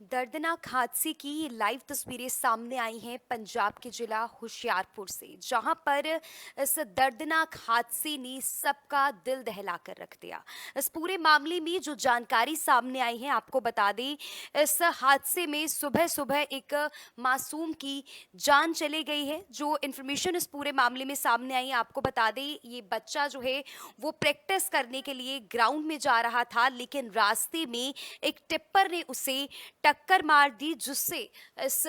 दर्दनाक हादसे की ये लाइव तस्वीरें सामने आई हैं पंजाब के जिला होशियारपुर से, जहां पर इस दर्दनाक हादसे ने सबका दिल दहला कर रख दिया। इस पूरे मामले में जो जानकारी सामने आई है, आपको बता दें, इस हादसे में सुबह सुबह एक मासूम की जान चली गई है। जो इन्फॉर्मेशन इस पूरे मामले में सामने आई है, आपको बता दें, ये बच्चा जो है वो प्रैक्टिस करने के लिए ग्राउंड में जा रहा था, लेकिन रास्ते में एक टिप्पर ने उसे टक्कर मार दी, जिससे इस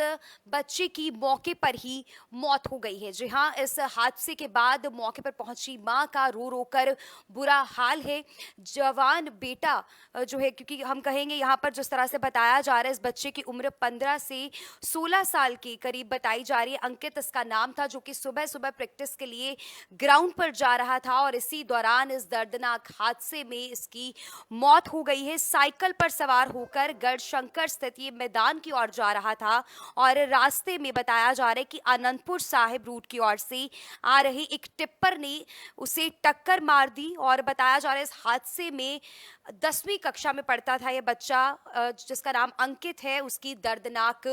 बच्चे की मौके पर ही मौत हो गई है। जी हाँ, इस हादसे के बाद मौके पर पहुंची मां का रो रो कर बुरा हाल है। जवान बेटा जो है, क्योंकि हम कहेंगे यहाँ पर जिस तरह से बताया जा रहा है, इस बच्चे की उम्र 15 से 16 साल के करीब बताई जा रही है। अंकित इसका नाम था, जो कि सुबह सुबह प्रैक्टिस के लिए ग्राउंड पर जा रहा था और इसी दौरान इस दर्दनाक हादसे में इसकी मौत हो गई है। साइकिल पर सवार होकर गढ़शंकर स्थित ये मैदान की ओर जा रहा था और रास्ते में बताया जा रहा है कि आनंदपुर साहिब रूट की ओर से आ रहे एक टिप्पर ने उसे टक्कर मार दी और बताया जा रहा है इस हादसे में 10वीं कक्षा में पढ़ता था ये बच्चा, जिसका नाम अंकित है, उसकी दर्दनाक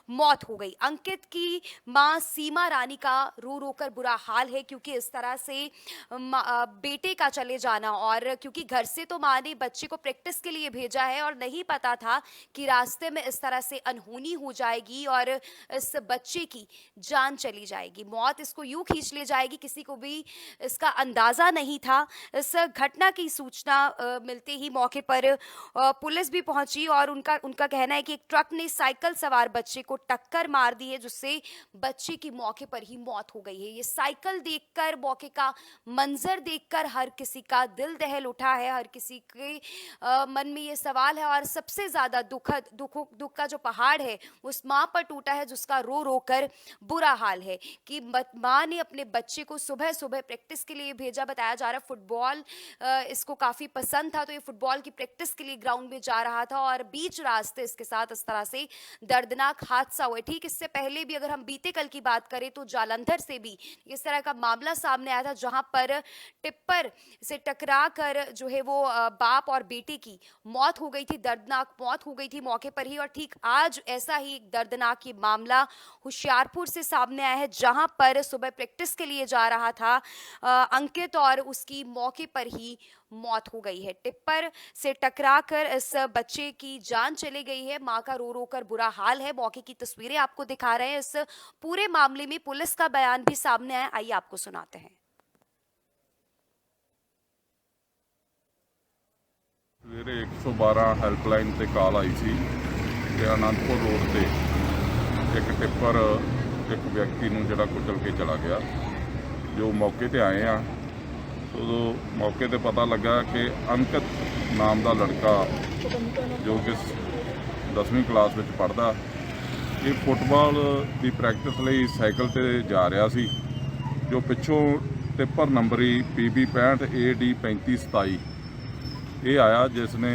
मौत हो गई। अंकित की मां सीमा रानी का रो रो कर बुरा हाल है, क्योंकि इस तरह से बेटे का चले जाना, और क्योंकि घर से तो माँ ने बच्चे को प्रैक्टिस के लिए भेजा है और नहीं पता था कि रास्ते में इस तरह से अनहोनी हो जाएगी और इस बच्चे की जान चली जाएगी, मौत इसको यूं खींच ले जाएगी, किसी को भी इसका अंदाजा नहीं था। इस घटना की सूचना मिलते ही मौके पर पुलिस भी पहुंची और उनका उनका कहना है कि एक ट्रक ने साइकिल सवार बच्चे को टक्कर मार दी है, जिससे बच्चे की मौके पर ही मौत हो गई है। ये साइकिल देखकर, मौके का मंजर देखकर हर किसी का दिल दहल उठा है, हर किसी के मन में ये सवाल है, और सबसे ज्यादा दुख का जो पहाड़ है उस माँ पर टूटा है, जिसका रो रो कर बुरा हाल है कि माँ ने अपने बच्चे को सुबह सुबह प्रैक्टिस के लिए भेजा। बताया जा रहा है फुटबॉल इसको काफी पसंद था, तो ये फुटबॉल की प्रैक्टिस के लिए ग्राउंड में जा रहा था और बीच रास्ते इसके साथ इस तरह से दर्दनाक हादसा हुआ। ठीक इससे पहले भी अगर हम बीते कल की बात करें तो जालंधर से भी इस तरह का मामला सामने आया था, जहां पर टिप्पर से टकरा कर जो है वो बाप और बेटे की मौत हो गई थी, दर्दनाक मौत हो गई थी मौके पर ही। और ठीक आज ऐसा ही एक दर्दनाक ये मामला होशियारपुर से सामने आया है, जहां पर सुबह प्रैक्टिस के लिए जा रहा था अंकित और उसकी मौके पर ही मौत हो गई है। टिप्पर से टकराकर इस बच्चे की जान चली गई है। मां का रो रो कर बुरा हाल है। मौके की तस्वीरें आपको दिखा रहे हैं। इस पूरे मामले में पुलिस का बयान भी सामने आया, आइए आपको सुनाते हैं। ਸਵੇਰੇ 112 ਹੈਲਪਲਾਈਨ ਤੇ ਕਾਲ ਆਈ ਸੀ ਕਿ ਆਨੰਦਪੁਰ ਰੋਡ ਤੇ ਇੱਕ ਟਿੱਪਰ ਇੱਕ ਵਿਅਕਤੀ ਨੂੰ ਜਿਹੜਾ ਕੁਚਲ ਕੇ ਚਲਾ ਗਿਆ। ਜੋ ਮੌਕੇ ਤੇ ਆਏ ਆ, ਉਦੋਂ ਮੌਕੇ ਤੇ ਪਤਾ ਲੱਗਾ ਕਿ ਅੰਕਿਤ ਨਾਮ ਦਾ ਲੜਕਾ ਜੋ ਕਿ 10ਵੀਂ ਕਲਾਸ ਵਿੱਚ ਪੜ੍ਹਦਾ, ਇਹ ਫੁੱਟਬਾਲ ਦੀ ਪ੍ਰੈਕਟਿਸ ਲਈ ਸਾਈਕਲ ਤੇ ਜਾ ਰਿਹਾ ਸੀ। ਜੋ ਪਿੱਛੋਂ ਟਿੱਪਰ ਨੰਬਰੀ PB 65 AD 3527 ਇਹ ਆਇਆ, ਜਿਸ ਨੇ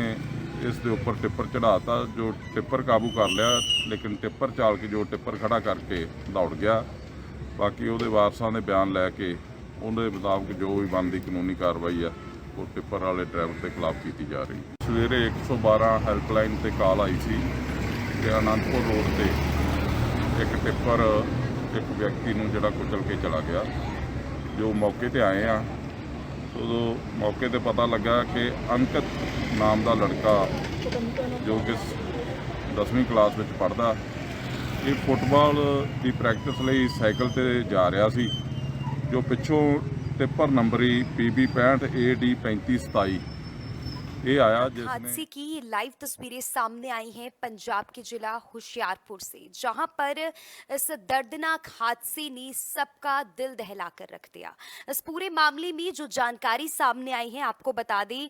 ਇਸ ਦੇ ਉੱਪਰ ਟਿੱਪਰ ਚੜਾਤਾ। ਜੋ ਟਿੱਪਰ ਕਾਬੂ ਕਰ ਲਿਆ, ਲੇਕਿਨ ਟਿੱਪਰ ਚਾਲਕ ਜੋ ਟਿੱਪਰ ਖੜਾ ਕਰਕੇ ਦੌੜ ਗਿਆ। ਬਾਕੀ ਉਹਦੇ ਵਾਰਸਾਂ ਦੇ ਬਿਆਨ ਲੈ ਕੇ ਉਹਦੇ ਮੁਤਾਬਕ ਜੋ ਵੀ ਬਣਦੀ ਕਾਨੂੰਨੀ ਕਾਰਵਾਈ ਆ ਉਹ ਟਿੱਪਰ ਵਾਲੇ ਡਰਾਈਵਰ ਦੇ ਖਿਲਾਫ ਕੀਤੀ ਜਾ ਰਹੀ। ਸਵੇਰੇ 112 ਹੈਲਪਲਾਈਨ ਤੇ ਕਾਲ ਆਈ ਸੀ ਕਿ ਆਨੰਦਪੁਰ ਰੋਡ ਤੇ ਇੱਕ ਟਿੱਪਰ ਇੱਕ ਵਿਅਕਤੀ ਨੂੰ ਜਿਹੜਾ ਕੁਚਲ ਕੇ ਚਲਾ ਗਿਆ। ਜੋ ਮੌਕੇ ਤੇ ਆਏ ਆ, ਉਦੋਂ ਮੌਕੇ ਤੇ ਪਤਾ ਲੱਗਾ ਕਿ ਅੰਕਿਤ ਨਾਮ ਦਾ ਲੜਕਾ ਜੋ ਕਿ 10ਵੀਂ ਕਲਾਸ ਵਿੱਚ ਪੜ੍ਹਦਾ, ਇਹ ਫੁੱਟਬਾਲ ਦੀ ਪ੍ਰੈਕਟਿਸ ਲਈ ਸਾਈਕਲ ਤੇ ਜਾ ਰਿਹਾ ਸੀ। ਜੋ ਪਿੱਛੋਂ ਟਿੱਪਰ ਨੰਬਰੀ PB 65 AD 3527 ਇਹ ਆਇਆ, ਜਿਸ ਨੇ हादसे की ये लाइव तस्वीरें सामने आई हैं पंजाब के जिला होशियारपुर से, जहां पर इस दर्दनाक हादसे ने सबका दिल दहला कर रख दिया। इस पूरे मामले में जो जानकारी सामने आई है, आपको बता दें,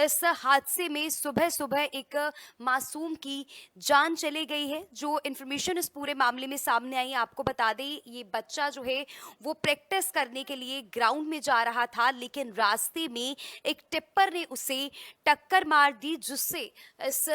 इस हादसे में सुबह सुबह एक मासूम की जान चली गई है। जो इन्फॉर्मेशन इस पूरे मामले में सामने आई है, आपको बता दें, ये बच्चा जो है वो प्रैक्टिस करने के लिए ग्राउंड में जा रहा था, लेकिन रास्ते में एक टिप्पर ने उसे टक्कर टक्कर मार दी, जिससे इस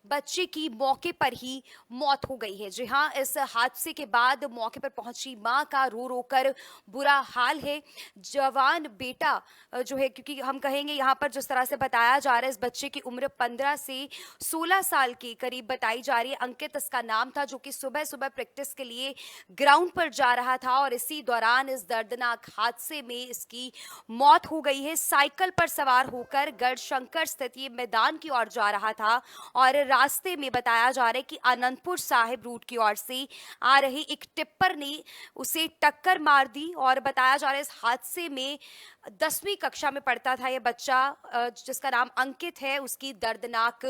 बच्चे की मौके पर ही मौत हो गई है। जी हाँ, इस हादसे के बाद मौके पर पहुंची मां का रो रो कर बुरा हाल है। जवान बेटा जो है, क्योंकि हम कहेंगे यहाँ पर जिस तरह से बताया जा रहा है, इस बच्चे की उम्र 15 से 16 साल के करीब बताई जा रही है। अंकित इसका नाम था, जो कि सुबह सुबह प्रैक्टिस के लिए ग्राउंड पर जा रहा था और इसी दौरान इस दर्दनाक हादसे में इसकी मौत हो गई है। साइकिल पर सवार होकर गढ़शंकर स्थित ये मैदान की ओर जा रहा था और रास्ते में बताया जा रहा है कि आनंदपुर साहिब रूट की ओर से आ रही एक टिप्पर ने उसे टक्कर मार दी और बताया जा रहा है इस हादसे में 10वीं कक्षा में पढ़ता था यह बच्चा, जिसका नाम अंकित है, उसकी दर्दनाक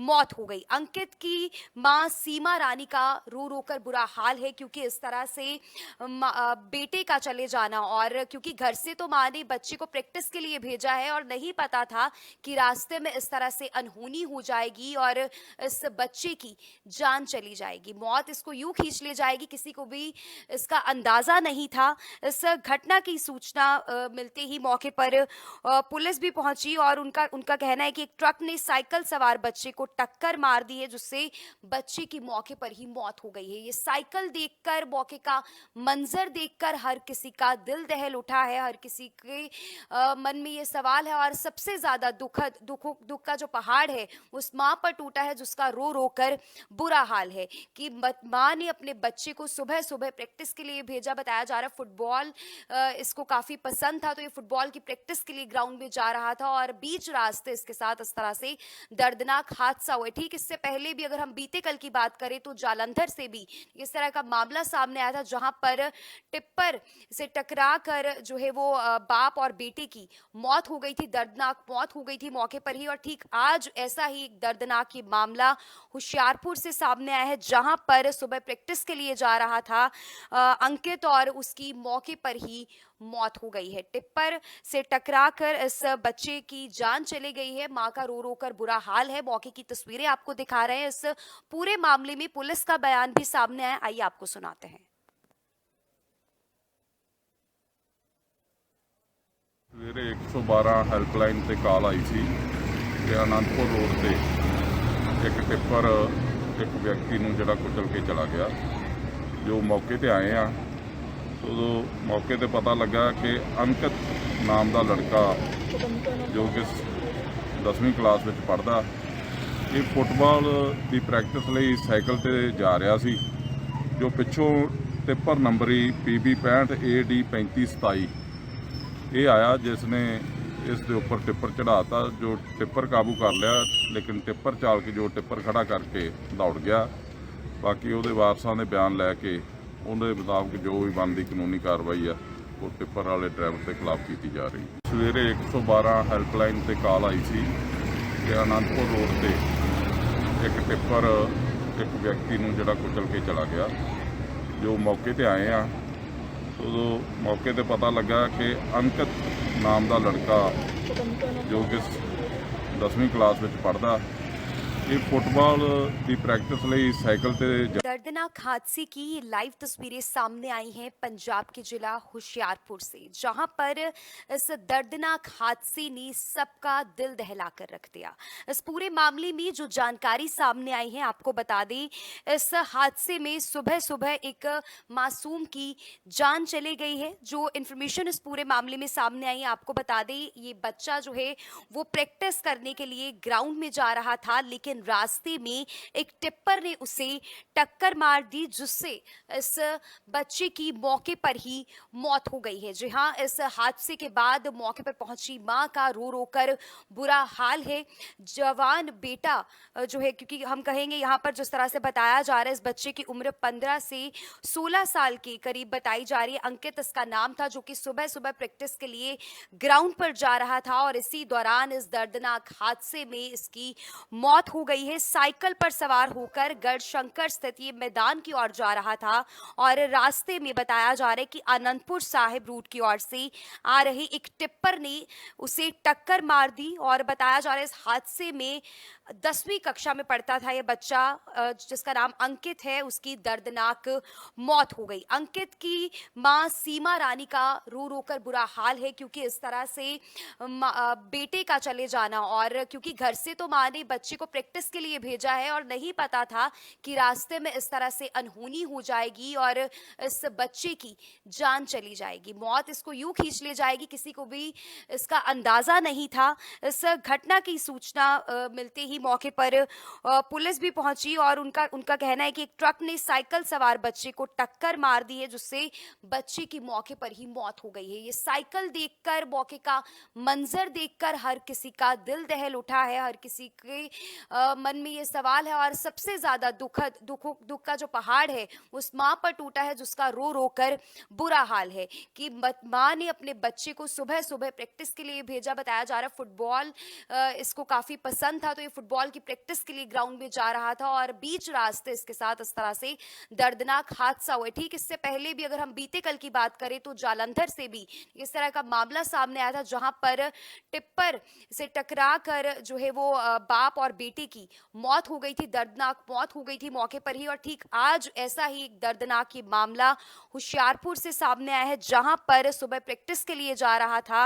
मौत हो गई। अंकित की मां सीमा रानी का रो रो कर बुरा हाल है, क्योंकि इस तरह से बेटे का चले जाना, और क्योंकि घर से तो मां ने बच्चे को प्रैक्टिस के लिए भेजा है और नहीं पता था कि रास्ते में इस तरह से अनहोनी हो जाएगी और इस बच्चे की जान चली जाएगी, मौत इसको यूं खींच ले जाएगी, किसी को भी इसका अंदाजा नहीं था। इस घटना की सूचना मिलते ही मौके पर पुलिस भी पहुंची और उनका उनका कहना है कि एक ट्रक ने साइकिल सवार बच्चे को टक्कर मार दी है, जिससे बच्चे की मौके पर ही मौत हो गई है। ये साइकिल देखकर, मौके का मंजर देखकर हर किसी का दिल दहल उठा है, हर किसी के मन में ये सवाल है, और सबसे ज्यादा दुख का जो पहाड़ है उस माँ पर टूटा है, जिसका रो रो कर बुरा हाल है कि माँ ने अपने बच्चे को सुबह सुबह प्रैक्टिस के लिए भेजा। बताया जा रहा है फुटबॉल इसको काफी पसंद था, तो ये फुटबॉल की प्रैक्टिस के लिए ग्राउंड में जा रहा था और बीच रास्ते इसके साथ इस तरह से दर्दनाक हादसा हुआ। ठीक इससे पहले भी अगर हम बीते कल की बात करें तो जालंधर से भी इस तरह का मामला सामने आया था, जहां पर टिप्पर से टकरा कर जो है वो बाप और बेटे की मौत हो गई थी, दर्दनाक मौत हो गई थी मौके पर ही। और ठीक आज ऐसा ही एक दर्दनाक ये मामला होशियारपुर से सामने आया है, जहां पर सुबह प्रैक्टिस के लिए जा रहा था अंकित और उसकी मौके पर ही मौत हो गई है। टिप्पर से टकराकर इस बच्चे की जान चली गई है। मां का रो रो कर बुरा हाल है। मौके की तस्वीरें आपको दिखा रहे हैं। इस पूरे मामले में पुलिस का बयान भी सामने आया, आइए आपको सुनाते हैं। ਸਵੇਰੇ 112 ਹੈਲਪਲਾਈਨ ਤੇ ਕਾਲ ਆਈ ਸੀ ਕਿ ਆਨੰਦਪੁਰ ਰੋਡ ਤੇ ਇੱਕ ਟਿੱਪਰ ਇੱਕ ਵਿਅਕਤੀ ਨੂੰ ਜਿਹੜਾ ਕੁਚਲ ਕੇ ਚਲਾ ਗਿਆ। ਜੋ ਮੌਕੇ ਤੇ ਆਏ ਆ, ਉਦੋਂ ਮੌਕੇ ਤੇ ਪਤਾ ਲੱਗਾ ਕਿ ਅੰਕਿਤ ਨਾਮ ਦਾ ਲੜਕਾ ਜੋ ਕਿ 10ਵੀਂ ਕਲਾਸ ਵਿੱਚ ਪੜ੍ਹਦਾ, ਇਹ ਫੁੱਟਬਾਲ ਦੀ ਪ੍ਰੈਕਟਿਸ ਲਈ ਸਾਈਕਲ ਤੇ ਜਾ ਰਿਹਾ ਸੀ। ਜੋ ਪਿੱਛੋਂ ਟਿੱਪਰ ਨੰਬਰੀ PB 65 AD 3527 ਇਹ ਆਇਆ, ਜਿਸ ਨੇ ਇਸ ਦੇ ਉੱਪਰ ਟਿੱਪਰ ਚੜਾਤਾ। ਜੋ ਟਿੱਪਰ ਕਾਬੂ ਕਰ ਲਿਆ, ਲੇਕਿਨ ਟਿੱਪਰ ਚਾਲਕ ਜੋ ਟਿੱਪਰ ਖੜਾ ਕਰਕੇ ਦੌੜ ਗਿਆ। ਬਾਕੀ ਉਹਦੇ ਵਾਰਸਾਂ ਦੇ ਬਿਆਨ ਲੈ ਕੇ ਉਹਦੇ ਮੁਤਾਬਕ ਜੋ ਵੀ ਬਣਦੀ ਕਾਨੂੰਨੀ ਕਾਰਵਾਈ ਆ ਉਹ ਟਿੱਪਰ ਵਾਲੇ ਡਰਾਈਵਰ ਦੇ ਖਿਲਾਫ ਕੀਤੀ ਜਾ ਰਹੀ। ਸਵੇਰੇ 112 ਹੈਲਪਲਾਈਨ ਤੇ ਕਾਲ ਆਈ ਸੀ ਕਿ ਆਨੰਦਪੁਰ ਰੋਡ ਤੇ ਇੱਕ ਟਿੱਪਰ ਇੱਕ ਵਿਅਕਤੀ ਨੂੰ ਜਿਹੜਾ ਕੁਚਲ ਕੇ ਚਲਾ ਗਿਆ। ਜੋ ਮੌਕੇ ਤੇ ਆਏ ਆ, ਉਦੋਂ ਮੌਕੇ ਤੇ ਪਤਾ ਲੱਗਾ ਕਿ ਅੰਕਿਤ ਨਾਮ ਦਾ ਲੜਕਾ ਜੋ ਕਿ 10ਵੀਂ ਕਲਾਸ ਵਿੱਚ ਪੜ੍ਹਦਾ, ਇਹ ਫੁੱਟਬਾਲ ਦੀ ਪ੍ਰੈਕਟਿਸ ਲਈ ਸਾਈਕਲ ਤੇ दर्दनाक हादसे की ये लाइव तस्वीरें सामने आई हैं पंजाब के जिला होशियारपुर से, जहां पर इस दर्दनाक हादसे ने सबका दिल दहला कर रख दिया। इस पूरे मामले में जो जानकारी सामने आई है आपको बता दें, इस हादसे में सुबह सुबह एक मासूम की जान चली गई है। जो इन्फॉर्मेशन इस पूरे मामले में सामने आई है आपको बता दें, ये बच्चा जो है वो प्रैक्टिस करने के लिए ग्राउंड में जा रहा था, लेकिन रास्ते में एक टिप्पर ने उसे टक्कर मार दी, जिससे इस बच्चे की मौके पर ही मौत हो गई है। जी हाँ, इस हादसे के बाद मौके पर पहुंची मां का रो रो कर बुरा हाल है। जवान बेटा जो है, क्योंकि हम कहेंगे यहाँ पर जिस तरह से बताया जा रहा है, इस बच्चे की उम्र 15 से 16 साल के करीब बताई जा रही है। अंकित इसका नाम था, जो कि सुबह सुबह प्रैक्टिस के लिए ग्राउंड पर जा रहा था और इसी दौरान इस दर्दनाक हादसे में इसकी मौत हो गई है। साइकिल पर सवार होकर गढ़शंकर स्थित ये मैदान की ओर जा रहा था और रास्ते में बताया जा रहा है कि आनंदपुर साहिब रूट की ओर से आ रही एक टिप्पर ने उसे टक्कर मार दी और बताया जा रहा है इस हादसे में 10वीं कक्षा में पढ़ता था ये बच्चा जिसका नाम अंकित है, उसकी दर्दनाक मौत हो गई। अंकित की मां सीमा रानी का रो रो कर बुरा हाल है क्योंकि इस तरह से बेटे का चले जाना, और क्योंकि घर से तो माँ ने बच्चे को प्रैक्टिस के लिए भेजा है और नहीं पता था कि रास्ते में इस तरह से अनहोनी हो जाएगी और इस बच्चे की जान चली जाएगी, मौत इसको यूं खींच ले जाएगी, किसी को भी इसका अंदाजा नहीं था। इस घटना की सूचना मिलते ही मौके पर पुलिस भी पहुंची और उनका उनका कहना है कि एक ट्रक ने साइकिल सवार बच्चे को टक्कर मार दी है जिससे बच्चे की मौके पर ही मौत हो गई है। ये साइकिल देखकर, मौके का मंजर देखकर हर किसी का दिल दहल उठा है, हर किसी के मन में ये सवाल है और सबसे ज्यादा दुख का जो पहाड़ है उस माँ पर टूटा है जिसका रो रो कर बुरा हाल है कि माँ ने अपने बच्चे को सुबह सुबह प्रैक्टिस के लिए भेजा। बताया जा रहा है फुटबॉल इसको काफी पसंद था, तो ये फुटबॉल की प्रैक्टिस के लिए ग्राउंड में जा रहा था और बीच रास्ते इसके साथ इस तरह से दर्दनाक हादसा हुआ। ठीक इससे पहले भी अगर हम बीते कल की बात करें तो जालंधर से भी इस तरह का मामला सामने आया था जहां पर टिप्पर से टकरा कर जो है वो बाप और बेटे की मौत हो गई थी, दर्दनाक मौत हो गई थी मौके पर ही। और ठीक आज ऐसा ही एक दर्दनाक ये मामला होशियारपुर से सामने आया है जहां पर सुबह प्रैक्टिस के लिए जा रहा था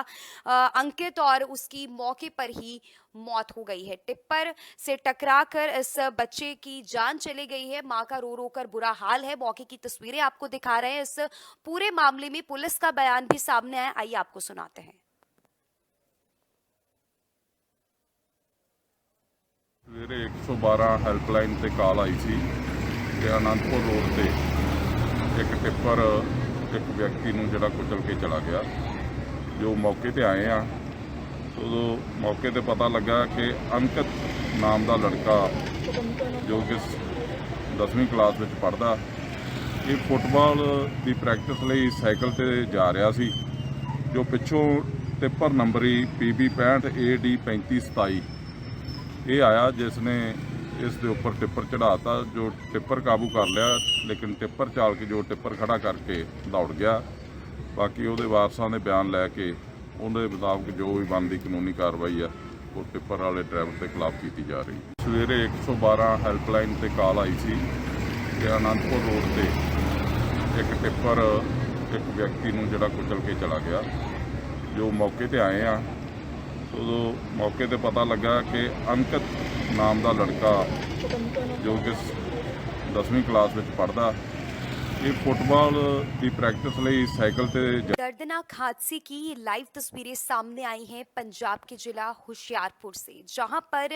अंकित और उसकी मौके पर ही मौत हो गई है। टिप्पर से टकराकर इस बच्चे की जान चली गई है, मां का रो रो कर बुरा हाल है। मौके की तस्वीरें आपको दिखा रहे हैं। इस पूरे मामले में पुलिस का बयान भी सामने आया, आइए आपको सुनाते हैं। ਸਵੇਰੇ 112 ਹੈਲਪਲਾਈਨ ਤੇ ਕਾਲ ਆਈ ਸੀ ਕਿ ਆਨੰਦਪੁਰ ਰੋਡ ਤੇ ਇੱਕ ਟਿੱਪਰ ਇੱਕ ਵਿਅਕਤੀ ਨੂੰ ਜਿਹੜਾ ਕੁਚਲ ਕੇ ਚਲਾ ਗਿਆ। ਜੋ ਮੌਕੇ ਤੇ ਆਏ ਆ ਉਦੋਂ ਮੌਕੇ ਤੇ ਪਤਾ ਲੱਗਾ ਕਿ ਅੰਕਿਤ ਨਾਮ ਦਾ ਲੜਕਾ ਜੋ ਕਿ 10ਵੀਂ ਕਲਾਸ ਵਿੱਚ ਪੜ੍ਹਦਾ, ਇਹ ਫੁੱਟਬਾਲ ਦੀ ਪ੍ਰੈਕਟਿਸ ਲਈ ਸਾਈਕਲ ਤੇ ਜਾ ਰਿਹਾ ਸੀ। ਜੋ ਪਿੱਛੋਂ ਟਿੱਪਰ ਨੰਬਰੀ PB 65 AD 3527 ਇਹ ਆਇਆ ਜਿਸ ਨੇ ਇਸ ਦੇ ਉੱਪਰ ਟਿੱਪਰ ਚੜਾਤਾ। ਜੋ ਟਿੱਪਰ ਕਾਬੂ ਕਰ ਲਿਆ, ਲੇਕਿਨ ਟਿੱਪਰ ਚਾਲਕ ਜੋ ਟਿੱਪਰ ਖੜਾ ਕਰਕੇ ਦੌੜ ਗਿਆ। ਬਾਕੀ ਉਹਦੇ ਵਾਰਸਾਂ ਦੇ ਬਿਆਨ ਲੈ ਕੇ ਉਹਦੇ ਮੁਤਾਬਕ ਜੋ ਵੀ ਬਣਦੀ ਕਾਨੂੰਨੀ ਕਾਰਵਾਈ ਆ ਉਹ ਟਿੱਪਰ ਵਾਲੇ ਡਰਾਈਵਰ ਦੇ ਖਿਲਾਫ ਕੀਤੀ ਜਾ ਰਹੀ। ਸਵੇਰੇ 112 ਹੈਲਪਲਾਈਨ ਤੇ ਕਾਲ ਆਈ ਸੀ ਕਿ ਆਨੰਦਪੁਰ ਰੋਡ ਤੇ ਇੱਕ ਟਿੱਪਰ ਇੱਕ ਵਿਅਕਤੀ ਨੂੰ ਜਿਹੜਾ ਕੁਚਲ ਕੇ ਚਲਾ ਗਿਆ। ਜੋ ਮੌਕੇ ਤੇ ਆਏ ਆ ਉਦੋਂ ਮੌਕੇ ਤੇ ਪਤਾ ਲੱਗਾ ਕਿ ਅੰਕਿਤ ਨਾਮ ਦਾ ਲੜਕਾ ਜੋ ਕਿ 10ਵੀਂ ਕਲਾਸ ਵਿੱਚ ਪੜ੍ਹਦਾ, ਇਹ ਫੁੱਟਬਾਲ ਦੀ ਪ੍ਰੈਕਟਿਸ ਲਈ ਸਾਈਕਲ ਤੇ दर्दनाक हादसे की ये लाइव तस्वीरें सामने आई हैं पंजाब के जिला होशियारपुर से, जहां पर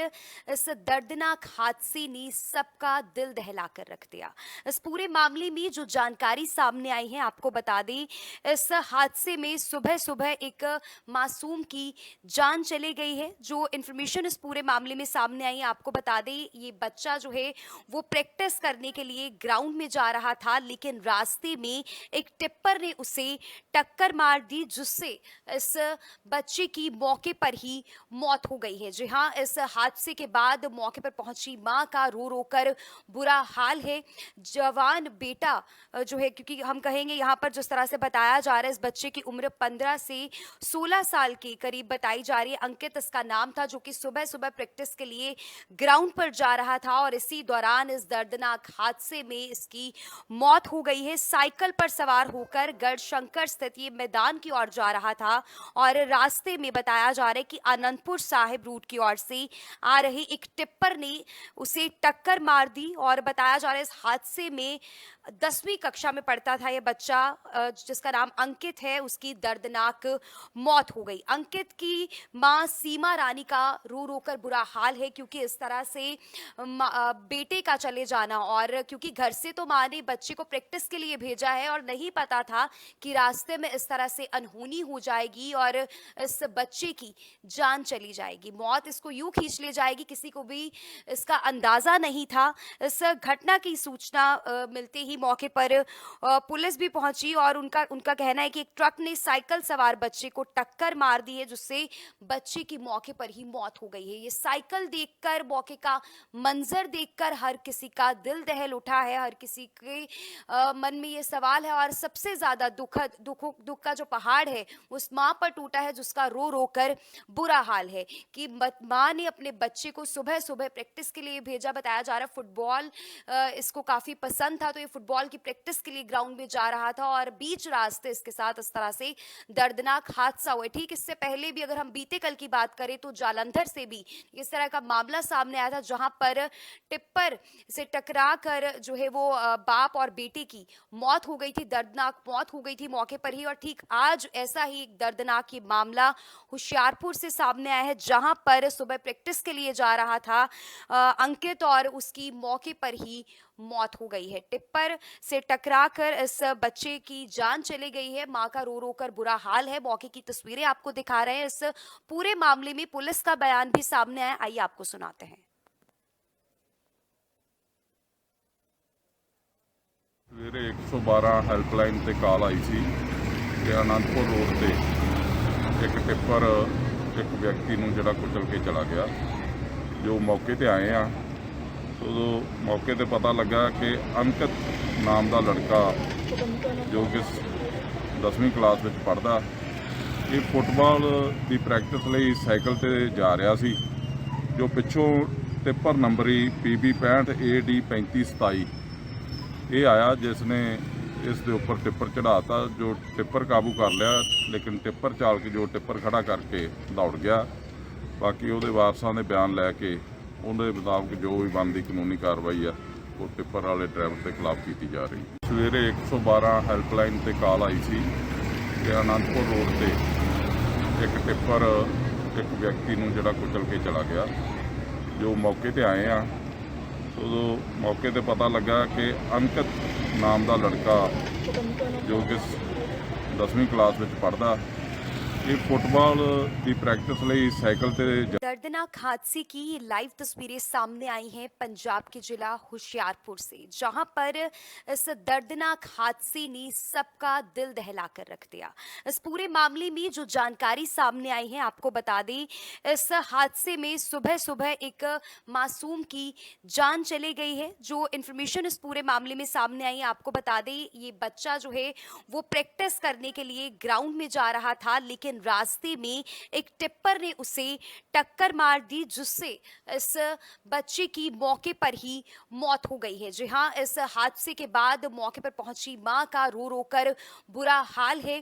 इस दर्दनाक हादसे ने सबका दिल दहला कर रख दिया। इस पूरे मामले में जो जानकारी सामने आई है आपको बता दें, इस हादसे में सुबह सुबह एक मासूम की जान चली गई है। जो इन्फॉर्मेशन इस पूरे मामले में सामने आई है आपको बता दें, ये बच्चा जो है वो प्रैक्टिस करने के लिए ग्राउंड में जा रहा था, लेकिन रास्ते में एक टिप्पर ने उसे टक्कर मार दी जिससे इस बच्चे की मौके पर ही मौत हो गई है। जी हाँ, इस हादसे के बाद मौके पर पहुंची मां का रो रो कर बुरा हाल है। जवान बेटा जो है, क्योंकि हम कहेंगे यहाँ पर जिस तरह से बताया जा रहा है, इस बच्चे की उम्र 15 से 16 साल के करीब बताई जा रही है। अंकित इसका नाम था, जो कि सुबह सुबह प्रैक्टिस के लिए ग्राउंड पर जा रहा था और इसी दौरान इस दर्दनाक हादसे में इसकी मौत हो गई है। साइकिल पर सवार होकर गढ़शंकर स्थित ये मैदान की ओर जा रहा था और रास्ते में बताया जा रहा है कि आनंदपुर साहिब रूट की ओर से आ रही एक टिप्पर ने उसे टक्कर मार दी और बताया जा रहा है इस हादसे में 10वीं कक्षा में पढ़ता था ये बच्चा जिसका नाम अंकित है, उसकी दर्दनाक मौत हो गई। अंकित की मां सीमा रानी का रो रो कर बुरा हाल है क्योंकि इस तरह से बेटे का चले जाना, और क्योंकि घर से तो माँ ने बच्चे को प्रैक्टिस के लिए भेजा है और नहीं पता था कि रास्ते में इस तरह से अनहोनी हो जाएगी और इस बच्चे की जान चली जाएगी, मौत इसको यूं खींच ले जाएगी, किसी को भी इसका अंदाजा नहीं था। इस घटना की सूचना मिलते ही ही मौके पर पुलिस भी पहुंची और उनका उनका कहना है कि एक ट्रक ने साइकिल सवार बच्चे को टक्कर मार दी है, जिससे बच्चे की मौके पर ही मौत हो गई है। ये साइकिल देखकर, मौके का मंजर देखकर हर किसी का दिल दहल उठा है, हर किसी के मन में ये सवाल है। और सबसे ज्यादा दुख का जो पहाड़ है उस माँ पर टूटा है, जिसका रो रो कर बुरा हाल है कि माँ ने अपने बच्चे को सुबह सुबह प्रैक्टिस के लिए भेजा। बताया जा रहा है फुटबॉल इसको काफी पसंद था, तो ये फुटबॉल की प्रैक्टिस के लिए ग्राउंड में जा रहा था और बीच रास्ते इसके साथ इस तरह से दर्दनाक हादसा हुआ। ठीक इससे पहले भी अगर हम बीते कल की बात करें तो जालंधर से भी इस तरह का मामला सामने आया था, जहां पर टिप्पर से टकरा कर जो है वो बाप और बेटे की मौत हो गई थी, दर्दनाक मौत हो गई थी मौके पर ही। और ठीक आज ऐसा ही एक दर्दनाक ये मामला होशियारपुर से सामने आया है, जहां पर सुबह प्रैक्टिस के लिए जा रहा था अंकित और उसकी मौके पर ही मौत हो गई है। टिप्पर से टकराकर इस बच्चे की जान चली गई है। मां का रो रो कर बुरा हाल है। मौके की तस्वीरें आपको दिखा रहे हैं। इस पूरे मामले में पुलिस का बयान भी सामने आया, आइए आपको सुनाते हैं। ਸਵੇਰੇ 112 ਹੈਲਪਲਾਈਨ ਤੇ ਕਾਲ ਆਈ ਸੀ ਕਿ ਆਨੰਦਪੁਰ ਰੋਡ ਤੇ ਇੱਕ ਟਿੱਪਰ ਇੱਕ ਵਿਅਕਤੀ ਨੂੰ ਜਿਹੜਾ ਕੁਚਲ ਕੇ ਚਲਾ ਗਿਆ। ਜੋ ਮੌਕੇ ਤੇ ਆਏ ਆ, ਉਦੋਂ ਮੌਕੇ ਤੇ ਪਤਾ ਲੱਗਾ ਕਿ ਅੰਕਿਤ ਨਾਮ ਦਾ ਲੜਕਾ ਜੋ ਕਿ 10ਵੀਂ ਕਲਾਸ ਵਿੱਚ ਪੜ੍ਹਦਾ, ਇਹ ਫੁੱਟਬਾਲ ਦੀ ਪ੍ਰੈਕਟਿਸ ਲਈ ਸਾਈਕਲ ਤੇ ਜਾ ਰਿਹਾ ਸੀ। ਜੋ ਪਿੱਛੋਂ ਟਿੱਪਰ ਨੰਬਰੀ PB 65 AD 3527 ਇਹ ਆਇਆ, ਜਿਸ ਨੇ ਇਸ ਦੇ ਉੱਪਰ ਟਿੱਪਰ ਚੜਾਤਾ। ਜੋ ਟਿੱਪਰ ਕਾਬੂ ਕਰ ਲਿਆ, ਲੇਕਿਨ ਟਿੱਪਰ ਚਾਲਕ ਜੋ ਟਿੱਪਰ ਖੜਾ ਕਰਕੇ ਦੌੜ ਗਿਆ। ਬਾਕੀ ਉਹਦੇ ਵਾਰਸਾਂ ਦੇ ਬਿਆਨ ਲੈ ਕੇ ਉਹਦੇ ਮੁਤਾਬਕ ਜੋ ਵੀ ਬਣਦੀ ਕਾਨੂੰਨੀ ਕਾਰਵਾਈ ਆ ਉਹ ਟਿੱਪਰ ਵਾਲੇ ਡਰਾਈਵਰ ਦੇ ਖਿਲਾਫ ਕੀਤੀ ਜਾ ਰਹੀ। ਸਵੇਰੇ 112 ਹੈਲਪਲਾਈਨ ਤੇ ਕਾਲ ਆਈ ਸੀ ਕਿ ਆਨੰਦਪੁਰ ਰੋਡ ਤੇ ਇੱਕ ਟਿੱਪਰ ਇੱਕ ਵਿਅਕਤੀ ਨੂੰ ਜਿਹੜਾ ਕੁਚਲ ਕੇ ਚਲਾ ਗਿਆ। ਜੋ ਮੌਕੇ ਤੇ ਆਏ ਆ, ਉਦੋਂ ਮੌਕੇ ਤੇ ਪਤਾ ਲੱਗਾ ਕਿ ਅੰਕਿਤ ਨਾਮ ਦਾ ਲੜਕਾ ਜੋ ਕਿ 10ਵੀਂ ਕਲਾਸ ਵਿੱਚ ਪੜ੍ਹਦਾ, ਇਹ ਫੁੱਟਬਾਲ ਦੀ ਪ੍ਰੈਕਟਿਸ ਲਈ ਸਾਈਕਲ ਤੇ दर्दनाक हादसे की ये लाइव तस्वीरें सामने आई हैं पंजाब के जिला होशियारपुर से, जहां पर इस दर्दनाक हादसे ने सबका दिल दहला कर रख दिया। इस पूरे मामले में जो जानकारी सामने आई है आपको बता दें, इस हादसे में सुबह सुबह एक मासूम की जान चली गई है। जो इन्फॉर्मेशन इस पूरे मामले में सामने आई है आपको बता दें, ये बच्चा जो है वो प्रैक्टिस करने के लिए ग्राउंड में जा रहा था, लेकिन रास्ते में एक टिप्पर ने उसे टक्कर मार दी, जिससे इस बच्चे की मौके पर ही मौत हो गई है। जी हाँ, इस हादसे के बाद मौके पर पहुंची मां का रो रो कर बुरा हाल है।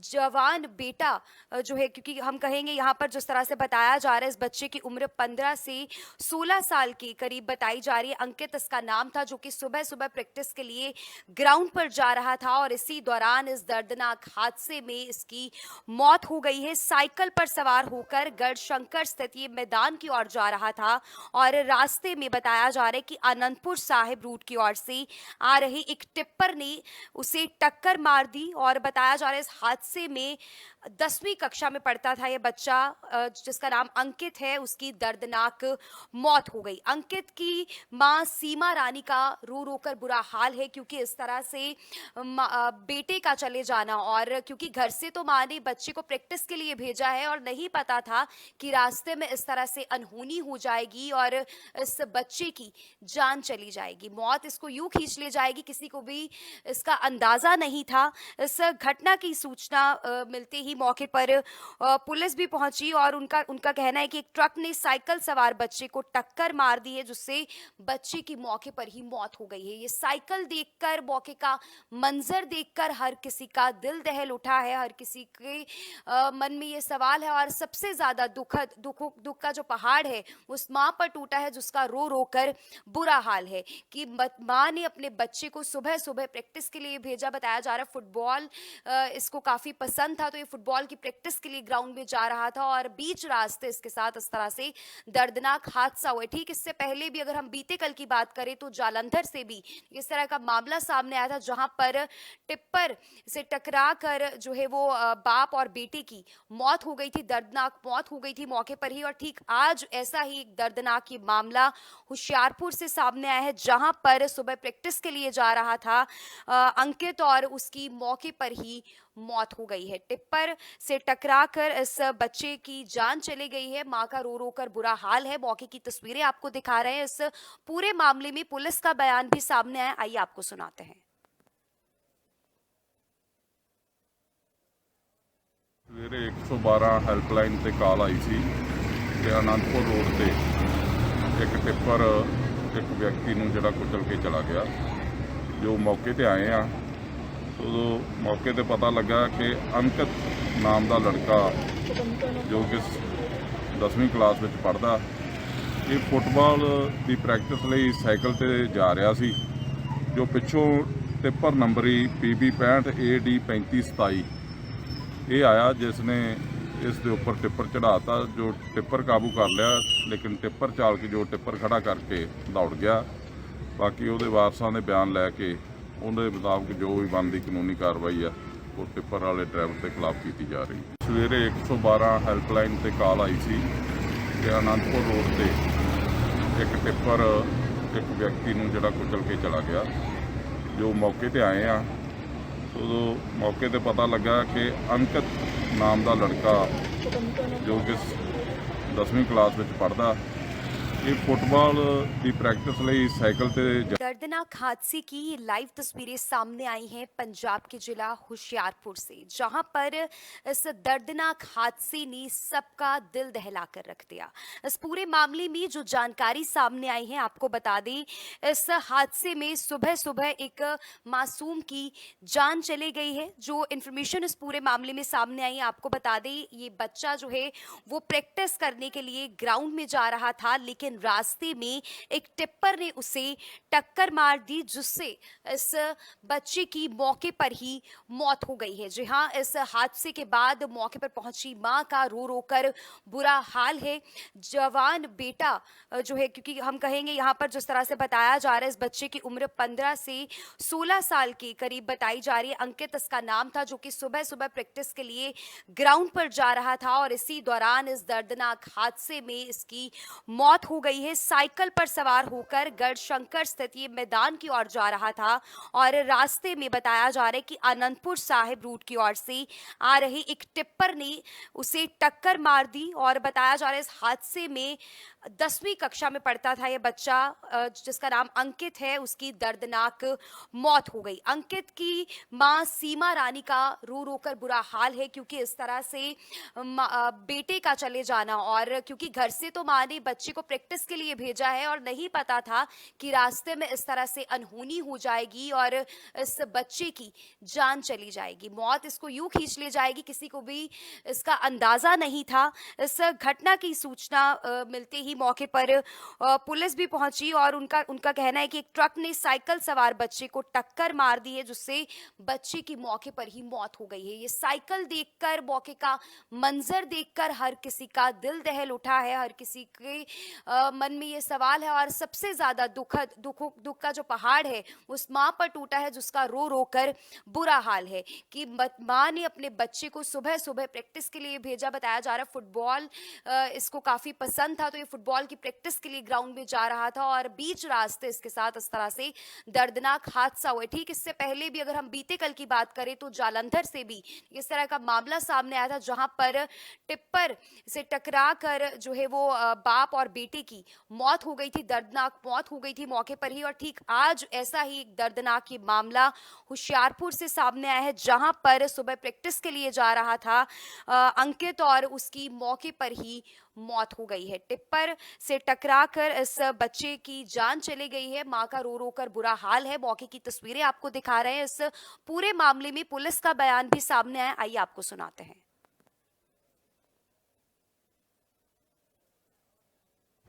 जवान बेटा जो है, क्योंकि हम कहेंगे यहाँ पर जिस तरह से बताया जा रहा है, इस बच्चे की उम्र 15 से 16 साल के करीब बताई जा रही है। अंकित इसका नाम था, जो कि सुबह सुबह प्रैक्टिस के लिए ग्राउंड पर जा रहा था और इसी दौरान इस दर्दनाक हादसे में इसकी मौत हो गई है। साइकिल पर सवार होकर गढ़शंकर स्थित ये मैदान की ओर जा रहा था और रास्ते में बताया जा रहा है कि आनंदपुर साहिब रूट की ओर से आ रही एक टिप्पर ने उसे टक्कर मार दी। और बताया जा रहा है इस हादसे में 10वीं कक्षा में पढ़ता था ये बच्चा, जिसका नाम अंकित है, उसकी दर्दनाक मौत हो गई। अंकित की मां सीमा रानी का रो रो कर बुरा हाल है, क्योंकि इस तरह से बेटे का चले जाना, और क्योंकि घर से तो मां ने बच्चे को प्रैक्टिस के लिए भेजा है और नहीं पता था कि रास्ते में इस तरह से अनहोनी हो जाएगी और इस बच्चे की जान चली जाएगी, मौत इसको यूं खींच ले जाएगी। किसी को भी इसका अंदाजा नहीं था। इस घटना की सूचना मिलते ही मौके पर पुलिस भी पहुंची और उनका कहना है कि एक ट्रक ने साइकिल सवार बच्चे को टक्कर मार दी है, जिससे बच्चे की मौके पर ही मौत हो गई है। ये साइकिल देखकर, मौके का मंजर देखकर हर किसी का दिल दहल उठा है, हर किसी के मन में ये सवाल है। और सबसे ज्यादा दुख का जो पहाड़ है उस मां पर टूटा है, जिसका रो रो कर बुरा हाल है कि मां ने अपने बच्चे को सुबह सुबह प्रैक्टिस के लिए भेजा। बताया जा रहा है फुटबॉल इसको काफी पसंद था, तो ये फुटबॉल की प्रैक्टिस के लिए ग्राउंड में जा रहा था और बीच रास्ते इसके साथ इस तरह से दर्दनाक हादसा हुआ। ठीक इससे पहले भी अगर हम बीते कल की बात करें तो जालंधर से भी इस तरह का मामला सामने आया था, जहां पर टिप्पर से टकरा कर जो है वो बाप और बेटे की मौत हो गई थी, दर्दनाक मौत हो गई थी मौके पर ही। और ठीक आज ऐसा ही एक दर्दनाक ये मामला होशियारपुर से सामने आया है, जहां पर सुबह प्रैक्टिस के लिए जा रहा था अंकित और उसकी मौके पर ही मौत हो गई है। टिप्पर से टकराकर इस बच्चे की जान चली गई है। मां का रो रो कर बुरा हाल है। मौके की तस्वीरें आपको दिखा रहे हैं। इस पूरे मामले में पुलिस का बयान भी सामने आया, आइए आपको सुनाते हैं। ਸਵੇਰੇ 112 ਹੈਲਪਲਾਈਨ ਤੇ ਕਾਲ ਆਈ ਸੀ ਕਿ ਆਨੰਦਪੁਰ ਰੋਡ ਤੇ ਇੱਕ ਟਿੱਪਰ ਇੱਕ ਵਿਅਕਤੀ ਨੂੰ ਜਿਹੜਾ ਕੁਚਲ ਕੇ ਚਲਾ ਗਿਆ। ਜੋ ਮੌਕੇ ਤੇ ਆਏ ਆ, ਉਦੋਂ ਮੌਕੇ ਤੇ ਪਤਾ ਲੱਗਾ ਕਿ ਅੰਕਿਤ ਨਾਮ ਦਾ ਲੜਕਾ ਜੋ ਕਿ 10ਵੀਂ ਕਲਾਸ ਵਿੱਚ ਪੜ੍ਹਦਾ, ਇਹ ਫੁੱਟਬਾਲ ਦੀ ਪ੍ਰੈਕਟਿਸ ਲਈ ਸਾਈਕਲ ਤੇ ਜਾ ਰਿਹਾ ਸੀ। ਜੋ ਪਿੱਛੋਂ ਟਿੱਪਰ ਨੰਬਰੀ PB 65 AD 3527 ਇਹ ਆਇਆ, ਜਿਸ ਨੇ ਇਸ ਦੇ ਉੱਪਰ ਟਿੱਪਰ ਚੜਾਤਾ। ਜੋ ਟਿੱਪਰ ਕਾਬੂ ਕਰ ਲਿਆ, ਲੇਕਿਨ ਟਿੱਪਰ ਚਾਲਕ ਜੋ ਟਿੱਪਰ ਖੜਾ ਕਰਕੇ ਦੌੜ ਗਿਆ। ਬਾਕੀ ਉਹਦੇ ਵਾਰਸਾਂ ਦੇ ਬਿਆਨ ਲੈ ਕੇ ਉਹਦੇ ਮੁਤਾਬਕ ਜੋ ਵੀ ਬਣਦੀ ਕਾਨੂੰਨੀ ਕਾਰਵਾਈ ਆ ਉਹ ਟਿੱਪਰ ਵਾਲੇ ਡਰਾਈਵਰ ਦੇ ਖਿਲਾਫ ਕੀਤੀ ਜਾ ਰਹੀ। ਸਵੇਰੇ 112 ਹੈਲਪਲਾਈਨ ਤੇ ਕਾਲ ਆਈ ਸੀ ਕਿ ਆਨੰਦਪੁਰ ਰੋਡ ਤੇ ਇੱਕ ਟਿੱਪਰ ਇੱਕ ਵਿਅਕਤੀ ਨੂੰ ਜਿਹੜਾ ਕੁਚਲ ਕੇ ਚਲਾ ਗਿਆ। ਜੋ ਮੌਕੇ ਤੇ ਆਏ ਆ, ਉਦੋਂ ਮੌਕੇ ਤੇ ਪਤਾ ਲੱਗਾ ਕਿ ਅੰਕਿਤ ਨਾਮ ਦਾ ਲੜਕਾ ਜੋ ਕਿ 10ਵੀਂ ਕਲਾਸ ਵਿੱਚ ਪੜ੍ਹਦਾ, ਇਹ ਫੁੱਟਬਾਲ ਦੀ ਪ੍ਰੈਕਟਿਸ ਲਈ ਸਾਈਕਲ ਤੇ दर्दनाक हादसे की ये लाइव तस्वीरें सामने आई हैं पंजाब के जिला होशियारपुर से, जहां पर इस दर्दनाक हादसे ने सबका दिल दहला कर रख दिया। इस पूरे मामले में जो जानकारी सामने आई है आपको बता दें, इस हादसे में सुबह सुबह एक मासूम की जान चली गई है। जो इन्फॉर्मेशन इस पूरे मामले में सामने आई है आपको बता दें, ये बच्चा जो है वो प्रैक्टिस करने के लिए ग्राउंड में जा रहा था, लेकिन रास्ते में एक टिप्पर ने उसे टक्कर मार दी, जिससे इस बच्चे की मौके पर ही मौत हो गई है। जी हाँ, इस हादसे के बाद मौके पर पहुंची मां का रो रो कर बुरा हाल है। जवान बेटा जो है, क्योंकि हम कहेंगे यहाँ पर जिस तरह से बताया जा रहा है, इस बच्चे की उम्र 15 से 16 साल के करीब बताई जा रही है। अंकित इसका नाम था, जो कि सुबह सुबह प्रैक्टिस के लिए ग्राउंड पर जा रहा था और इसी दौरान इस दर्दनाक हादसे में इसकी मौत हो गई है। साइकिल पर सवार होकर गढ़शंकर स्थित ये मैदान की ओर जा रहा था और रास्ते में बताया जा रहा है कि आनंदपुर साहिब रूट की ओर से आ रही एक टिप्पर ने उसे टक्कर मार दी। और बताया जा रहा है इस हादसे में 10वीं कक्षा में पढ़ता था यह बच्चा, जिसका नाम अंकित है, उसकी दर्दनाक मौत हो गई। अंकित की मां सीमा रानी का रो रो कर बुरा हाल है, क्योंकि इस तरह से बेटे का चले जाना, और क्योंकि घर से तो मां ने बच्चे को प्रैक्टिस के लिए भेजा है और नहीं पता था कि रास्ते में इस तरह से अनहोनी हो जाएगी और इस बच्चे की जान चली जाएगी, मौत इसको यूं खींच ले जाएगी। किसी को भी इसका अंदाजा नहीं था। इस घटना की सूचना मिलते ही मौके पर पुलिस भी पहुंची और उनका कहना है कि एक ट्रक ने साइकिल सवार बच्चे को टक्कर मार दी है, जिससे बच्चे की मौके पर ही मौत हो गई है। ये साइकिल देखकर, मौके का मंजर देखकर हर किसी का दिल दहल उठा है। हर किसी के मन में ये सवाल है, और सबसे ज्यादा दुख का जो पहाड़ है उस माँ पर टूटा है, जिसका रो रो कर बुरा हाल है कि माँ ने अपने बच्चे को सुबह सुबह प्रैक्टिस के लिए भेजा। बताया जा रहा है फुटबॉल इसको काफी पसंद था, तो ये फुटबॉल की प्रैक्टिस के लिए ग्राउंड में जा रहा था और बीच रास्ते इसके साथ इस तरह से दर्दनाक हादसा हुआ। ठीक इससे पहले भी अगर हम बीते कल की बात करें तो जालंधर से भी इस तरह का मामला सामने आया था, जहां पर टिप्पर से टकरा कर जो है वो बाप और बेटे की मौत हो गई थी, दर्दनाक मौत हो गई थी मौके पर ही। और ठीक आज ऐसा ही एक दर्दनाक ये मामला होशियारपुर से सामने आया है, जहां पर सुबह प्रैक्टिस के लिए जा रहा था अंकित और उसकी मौके पर ही मौत हो गई है। टिप्पर से टकराकर इस बच्चे की जान चली गई है। मां का रो रो कर बुरा हाल है। मौके की तस्वीरें आपको दिखा रहे हैं। इस पूरे मामले में पुलिस का बयान भी सामने आया, आइए आपको सुनाते हैं।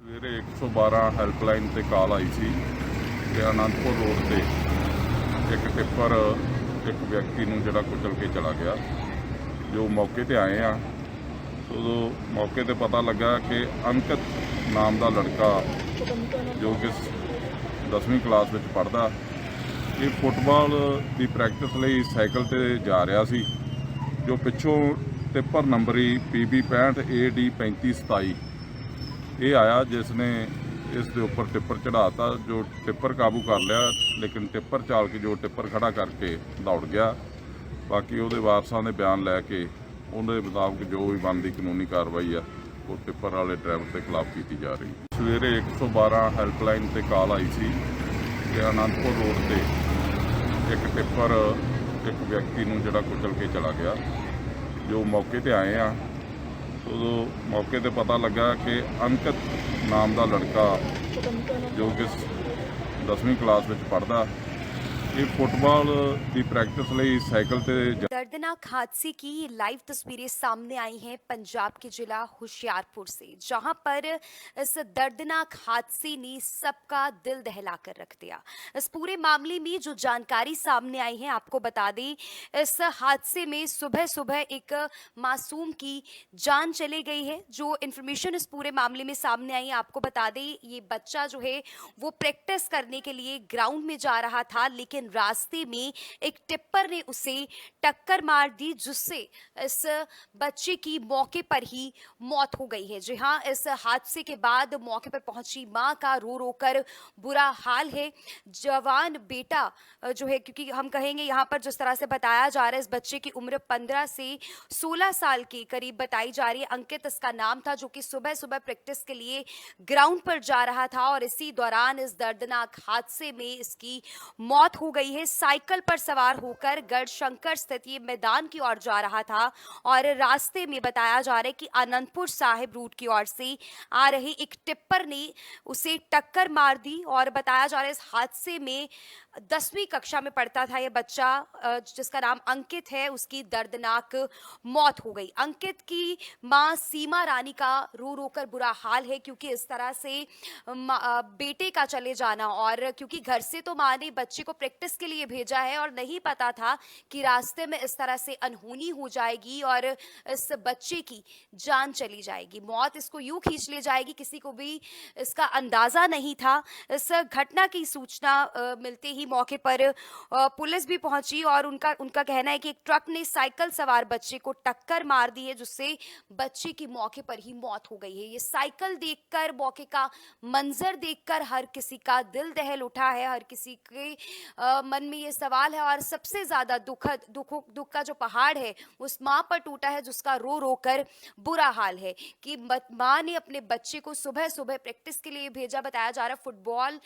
ਸਵੇਰੇ 112 ਹੈਲਪਲਾਈਨ ਤੇ ਕਾਲ ਆਈ ਸੀ ਕਿ ਆਨੰਦਪੁਰ ਰੋਡ ਤੇ ਇੱਕ ਟਿੱਪਰ ਇੱਕ ਵਿਅਕਤੀ ਨੂੰ ਜਿਹੜਾ ਕੁਚਲ ਕੇ ਚਲਾ ਗਿਆ। ਜੋ ਮੌਕੇ ਤੇ ਆਏ ਆ, ਉਦੋਂ ਮੌਕੇ ਤੇ ਪਤਾ ਲੱਗਾ ਕਿ ਅੰਕਿਤ ਨਾਮ ਦਾ ਲੜਕਾ ਜੋ ਕਿ 10ਵੀਂ ਕਲਾਸ ਵਿੱਚ ਪੜ੍ਹਦਾ, ਇਹ ਫੁੱਟਬਾਲ ਦੀ ਪ੍ਰੈਕਟਿਸ ਲਈ ਸਾਈਕਲ ਤੇ ਜਾ ਰਿਹਾ ਸੀ। ਜੋ ਪਿੱਛੋਂ ਟਿੱਪਰ ਨੰਬਰੀ PB 65 AD 3527 ਇਹ ਆਇਆ ਜਿਸ ਨੇ ਇਸ ਦੇ ਉੱਪਰ ਟਿੱਪਰ ਚੜਾਤਾ, ਜੋ ਟਿੱਪਰ ਕਾਬੂ ਕਰ ਲਿਆ, ਲੇਕਿਨ ਟਿੱਪਰ ਚਾਲਕ ਜੋ ਟਿੱਪਰ ਖੜਾ ਕਰਕੇ ਦੌੜ ਗਿਆ। ਬਾਕੀ ਉਹਦੇ ਵਾਰਸਾਂ ਦੇ ਬਿਆਨ ਲੈ ਕੇ ਉਹਦੇ ਮੁਤਾਬਕ ਜੋ ਵੀ ਬਣਦੀ ਕਾਨੂੰਨੀ ਕਾਰਵਾਈ ਆ ਉਹ ਟਿੱਪਰ ਵਾਲੇ ਡਰਾਈਵਰ ਦੇ ਖਿਲਾਫ ਕੀਤੀ ਜਾ ਰਹੀ। ਸਵੇਰੇ 112 ਹੈਲਪਲਾਈਨ ਤੇ ਕਾਲ ਆਈ ਸੀ ਕਿ ਆਨੰਦਪੁਰ ਰੋਡ ਤੇ ਇੱਕ ਟਿੱਪਰ ਇੱਕ ਵਿਅਕਤੀ ਨੂੰ ਜਿਹੜਾ ਕੁਚਲ ਕੇ ਚਲਾ ਗਿਆ। ਜੋ ਮੌਕੇ ਤੇ ਆਏ ਆ, ਉਦੋਂ ਮੌਕੇ ਤੇ ਪਤਾ ਲੱਗਾ ਕਿ ਅੰਕਿਤ ਨਾਮ ਦਾ ਲੜਕਾ ਜੋ ਕਿ 10ਵੀਂ ਕਲਾਸ ਵਿੱਚ ਪੜ੍ਹਦਾ, ਇਹ फुटबॉल की प्रैक्टिस ਲਈ साइकिल ਤੇ दर्दनाक हादसे की ये लाइव तस्वीरें सामने आई हैं पंजाब के जिला होशियारपुर से, जहां पर इस दर्दनाक हादसे ने सबका दिल दहला कर रख दिया। इस पूरे मामले में जो जानकारी सामने आई है आपको बता दें, इस हादसे में सुबह सुबह एक मासूम की जान चली गई है। जो इन्फॉर्मेशन इस पूरे मामले में सामने आई है आपको बता दें, ये बच्चा जो है वो प्रैक्टिस करने के लिए ग्राउंड में जा रहा था, लेकिन रास्ते में एक टिप्पर ने उसे टक्कर मार दी, जिससे इस बच्चे की मौके पर ही मौत हो गई है। जी हाँ, इस हादसे के बाद मौके पर पहुंची मां का रो रो कर बुरा हाल है। जवान बेटा जो है, क्योंकि हम कहेंगे यहाँ पर जिस तरह से बताया जा रहा है, इस बच्चे की उम्र 15 से 16 साल के करीब बताई जा रही है। अंकित इसका नाम था, जो कि सुबह सुबह प्रैक्टिस के लिए ग्राउंड पर जा रहा था और इसी दौरान इस दर्दनाक हादसे में इसकी मौत हो गई है। साइकिल पर सवार होकर गढ़शंकर स्थित ये मैदान की ओर जा रहा था और रास्ते में बताया जा रहा है कि आनंदपुर साहिब रूट की ओर से आ रहे एक टिप्पर ने उसे टक्कर मार दी। और बताया जा रहा है इस हादसे में 10वीं कक्षा में पढ़ता था यह बच्चा, जिसका नाम अंकित है, उसकी दर्दनाक मौत हो गई। अंकित की मां सीमा रानी का रो रो कर बुरा हाल है, क्योंकि इस तरह से बेटे का चले जाना, और क्योंकि घर से तो मां ने बच्चे को प्रैक्टिस के लिए भेजा है और नहीं पता था कि रास्ते में इस तरह से अनहोनी हो जाएगी और इस बच्चे की जान चली जाएगी, मौत इसको यूं खींच ले जाएगी, किसी को भी इसका अंदाजा नहीं था। इस घटना की सूचना मिलते ही मौके पर पुलिस भी पहुंची और उनका कहना है कि एक ट्रक ने साइकिल सवार बच्चे को टक्कर मार दी है, जिससे बच्चे की मौके पर ही मौत हो गई है। ये साइकिल देखकर, मौके का मंजर देखकर हर किसी का दिल दहल उठा है, हर किसी के मन में ये सवाल है। और सबसे ज्यादा दुख का जो पहाड़ है उस माँ पर टूटा है, जिसका रो रो कर बुरा हाल है कि माँ ने अपने बच्चे को सुबह सुबह प्रैक्टिस के लिए भेजा। बताया जा रहा है फुटबॉल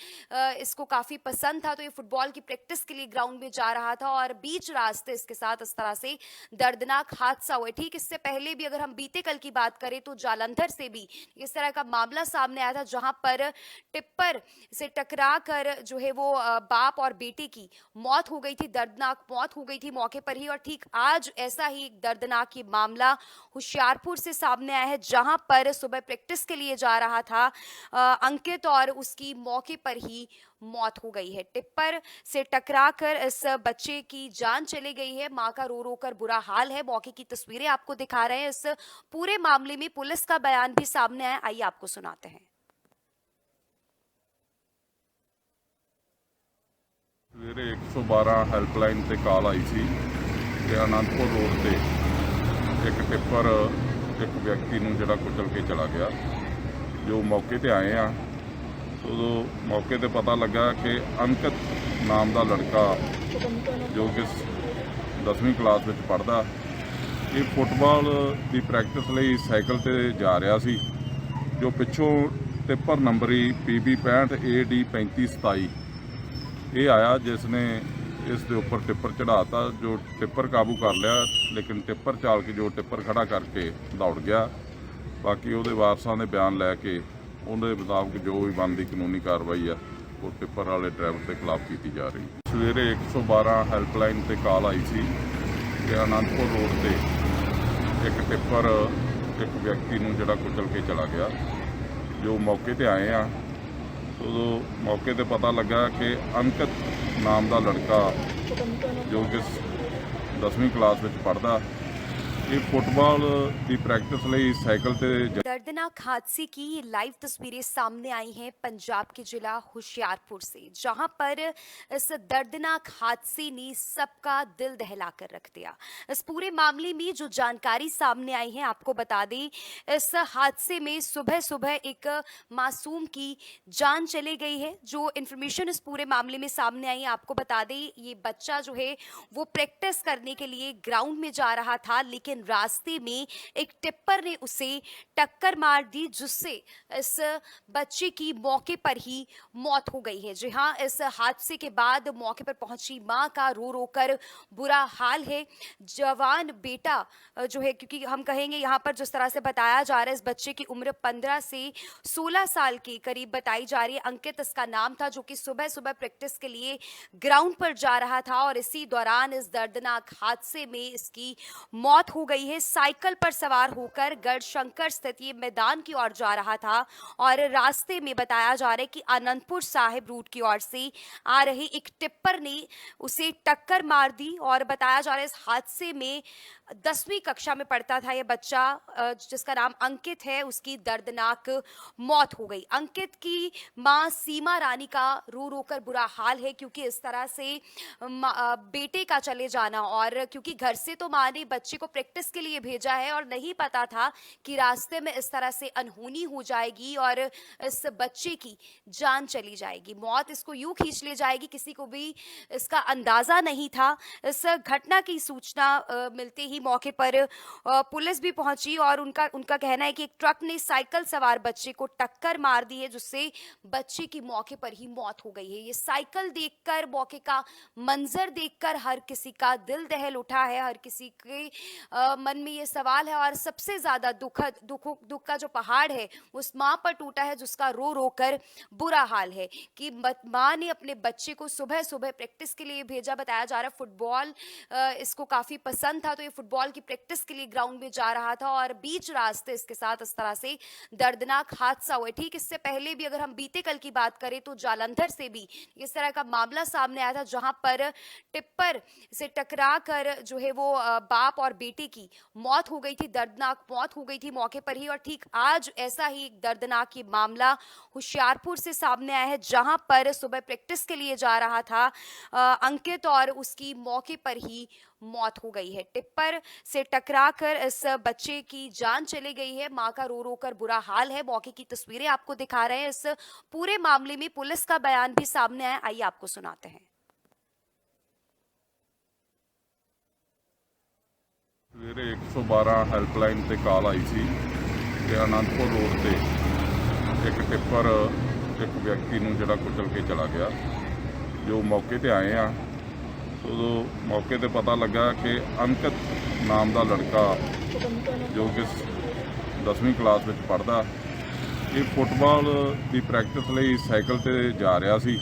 इसको काफी पसंद था, तो ये फुटबॉल की प्रैक्टिस के लिए ग्राउंड में जा रहा था और बीच रास्ते इसके साथ इस तरह से दर्दनाक हादसा हुआ। ठीक इससे पहले भी अगर हम बीते कल की बात करें तो जालंधर से भी इस तरह का मामला सामने आया था, जहां पर टिप्पर से टकरा कर जो है वो बाप और बेटे की मौत हो गई थी, दर्दनाक मौत हो गई थी मौके पर ही। और ठीक आज ऐसा ही एक दर्दनाक ये मामला होशियारपुर से सामने आया है, जहां पर सुबह प्रैक्टिस के लिए जा रहा था अंकित और उसकी मौके पर ही मौत हो गई है। टिप्पर से टकराकर इस बच्चे की जान चली गई है। मां का रो रो कर बुरा हाल है। मौके की तस्वीरें आपको दिखा रहे हैं। इस पूरे मामले में पुलिस का बयान भी सामने आया, आइए आपको सुनाते हैं। ਸਵੇਰੇ 112 ਹੈਲਪਲਾਈਨ ਤੇ ਕਾਲ ਆਈ ਸੀ ਕਿ ਆਨੰਦਪੁਰ ਰੋਡ ਤੇ ਇੱਕ ਟਿੱਪਰ ਇੱਕ ਵਿਅਕਤੀ ਨੂੰ ਜਿਹੜਾ ਕੁਚਲ ਕੇ ਚਲਾ ਗਿਆ। ਜੋ ਮੌਕੇ ਤੇ ਆਏ ਆ, ਉਦੋਂ ਮੌਕੇ ਤੇ ਪਤਾ ਲੱਗਾ ਕਿ ਅੰਕਿਤ ਨਾਮ ਦਾ ਲੜਕਾ ਜੋ ਕਿ 10ਵੀਂ ਕਲਾਸ ਵਿੱਚ ਪੜ੍ਹਦਾ, ਇਹ ਫੁੱਟਬਾਲ ਦੀ ਪ੍ਰੈਕਟਿਸ ਲਈ ਸਾਈਕਲ ਤੇ ਜਾ ਰਿਹਾ ਸੀ। ਜੋ ਪਿੱਛੋਂ ਟਿੱਪਰ ਨੰਬਰੀ PB 65 AD 3527 ਇਹ ਆਇਆ ਜਿਸ ਨੇ ਇਸ ਦੇ ਉੱਪਰ ਟਿੱਪਰ ਚੜਾਤਾ, ਜੋ ਟਿੱਪਰ ਕਾਬੂ ਕਰ ਲਿਆ, ਲੇਕਿਨ ਟਿੱਪਰ ਚਾਲਕ ਜੋ ਟਿੱਪਰ ਖੜਾ ਕਰਕੇ ਦੌੜ ਗਿਆ। ਬਾਕੀ ਉਹਦੇ ਵਾਰਸਾਂ ਦੇ ਬਿਆਨ ਲੈ ਕੇ ਉਹਦੇ ਮੁਤਾਬਕ ਜੋ ਵੀ ਬਣਦੀ ਕਾਨੂੰਨੀ ਕਾਰਵਾਈ ਆ ਉਹ ਟਿੱਪਰ ਵਾਲੇ ਡਰਾਈਵਰ ਦੇ ਖਿਲਾਫ ਕੀਤੀ ਜਾ ਰਹੀ। ਸਵੇਰੇ 112 ਹੈਲਪਲਾਈਨ ਤੇ ਕਾਲ ਆਈ ਸੀ ਕਿ ਆਨੰਦਪੁਰ ਰੋਡ ਤੇ ਇੱਕ ਟਿੱਪਰ ਇੱਕ ਵਿਅਕਤੀ ਨੂੰ ਜਿਹੜਾ ਕੁਚਲ ਕੇ ਚਲਾ ਗਿਆ। ਜੋ ਮੌਕੇ ਤੇ ਆਏ ਆ, ਉਦੋਂ ਮੌਕੇ ਤੇ ਪਤਾ ਲੱਗਾ ਕਿ ਅੰਕਿਤ ਨਾਮ ਦਾ ਲੜਕਾ ਜੋ ਕਿ 10ਵੀਂ ਕਲਾਸ ਵਿੱਚ ਪੜ੍ਹਦਾ, ਇਹ ਫੁੱਟਬਾਲ ਦੀ ਪ੍ਰੈਕਟਿਸ ਲਈ ਸਾਈਕਲ ਤੇ दर्दनाक हादसे की ये लाइव तस्वीरें सामने आई हैं पंजाब के जिला होशियारपुर से, जहां पर इस दर्दनाक हादसे ने सबका दिल दहला कर रख दिया। इस पूरे मामले में जो जानकारी सामने आई है आपको बता दें, इस हादसे में सुबह सुबह एक मासूम की जान चली गई है। जो इन्फॉर्मेशन इस पूरे मामले में सामने आई है आपको बता दें, ये बच्चा जो है वो प्रैक्टिस करने के लिए ग्राउंड में जा रहा था, लेकिन रास्ते में एक टिप्पर ने उसे टक्कर मार दी, जिससे इस बच्चे की मौके पर ही मौत हो गई है। जी हाँ, इस हादसे के बाद मौके पर पहुंची मां का रो रो कर बुरा हाल है। जवान बेटा जो है, क्योंकि हम कहेंगे यहाँ पर जिस तरह से बताया जा रहा है, इस बच्चे की उम्र 15 से 16 साल के करीब बताई जा रही है। अंकित इसका नाम था, जो कि सुबह सुबह प्रैक्टिस के लिए ग्राउंड पर जा रहा था और इसी दौरान इस दर्दनाक हादसे में इसकी मौत हो गई है। साइकिल पर सवार होकर गढ़शंकर स्थित ये मैदान की ओर जा रहा था और रास्ते में बताया जा रहा है कि आनंदपुर साहिब रूट की ओर से आ रही एक टिप्पर ने उसे टक्कर मार दी और बताया जा रहा है इस हादसे में 10वीं कक्षा में पढ़ता था यह बच्चा, जिसका नाम अंकित है, उसकी दर्दनाक मौत हो गई। अंकित की मां सीमा रानी का रो रो कर बुरा हाल है, क्योंकि इस तरह से बेटे का चले जाना, और क्योंकि घर से तो मां ने बच्चे को प्रैक्टिस के लिए भेजा है और नहीं पता था कि रास्ते में इस तरह से अनहोनी हो जाएगी और इस बच्चे की जान चली जाएगी, मौत इसको यूं खींच ले जाएगी, किसी को भी इसका अंदाजा नहीं था। इस घटना की सूचना मिलते ही मौके पर पुलिस भी पहुंची और उनका कहना है कि एक ट्रक ने साइकिल सवार बच्चे को टक्कर मार दी है, जिससे बच्चे की मौके पर ही मौत हो गई है। ये साइकिल देखकर, मौके का मंजर देखकर हर किसी का दिल दहल उठा है, हर किसी के मन में ये सवाल है, और सबसे ज्यादा दुख का जो पहाड़ है उस माँ पर टूटा है, जिसका रो रो कर बुरा हाल है कि माँ ने अपने बच्चे को सुबह सुबह प्रैक्टिस के लिए भेजा। बताया जा रहा है फुटबॉल इसको काफी पसंद था, तो ये फुटबॉल की प्रैक्टिस के लिए ग्राउंड में जा रहा था और बीच रास्ते इसके साथ इस तरह से दर्दनाक हादसा हुआ। ठीक इससे पहले भी अगर हम बीते कल की बात करें तो जालंधर से भी इस तरह का मामला सामने आया था, जहां पर टिप्पर से टकरा कर जो है वो बाप और बेटे की मौत हो गई थी, दर्दनाक मौत हो गई थी मौके पर ही। और ठीक आज ऐसा ही एक दर्दनाक ये मामला होशियारपुर से सामने आया है, जहां पर सुबह प्रैक्टिस के लिए जा रहा था अंकित और उसकी मौके पर ही मौत हो गई है। टिप्पर से टकराकर इस बच्चे की जान चली गई है। मां का रो रो कर बुरा हाल है। मौके की तस्वीरें आपको दिखा रहे हैं। इस पूरे मामले में पुलिस का बयान भी सामने आया, आइए आपको सुनाते हैं। ਸਵੇਰੇ 112 ਹੈਲਪਲਾਈਨ ਤੇ ਕਾਲ ਆਈ ਸੀ ਕਿ ਆਨੰਦਪੁਰ ਰੋਡ ਤੇ ਇੱਕ ਟਿੱਪਰ ਇੱਕ ਵਿਅਕਤੀ ਨੂੰ ਜਿਹੜਾ ਕੁਚਲ ਕੇ ਚਲਾ ਗਿਆ। ਜੋ ਮੌਕੇ ਤੇ ਆਏ ਆ, ਉਦੋਂ ਮੌਕੇ ਤੇ ਪਤਾ ਲੱਗਾ ਕਿ ਅੰਕਿਤ ਨਾਮ ਦਾ ਲੜਕਾ ਜੋ ਕਿ 10ਵੀਂ ਕਲਾਸ ਵਿੱਚ ਪੜ੍ਹਦਾ, ਇਹ ਫੁੱਟਬਾਲ ਦੀ ਪ੍ਰੈਕਟਿਸ ਲਈ ਸਾਈਕਲ ਤੇ ਜਾ ਰਿਹਾ ਸੀ।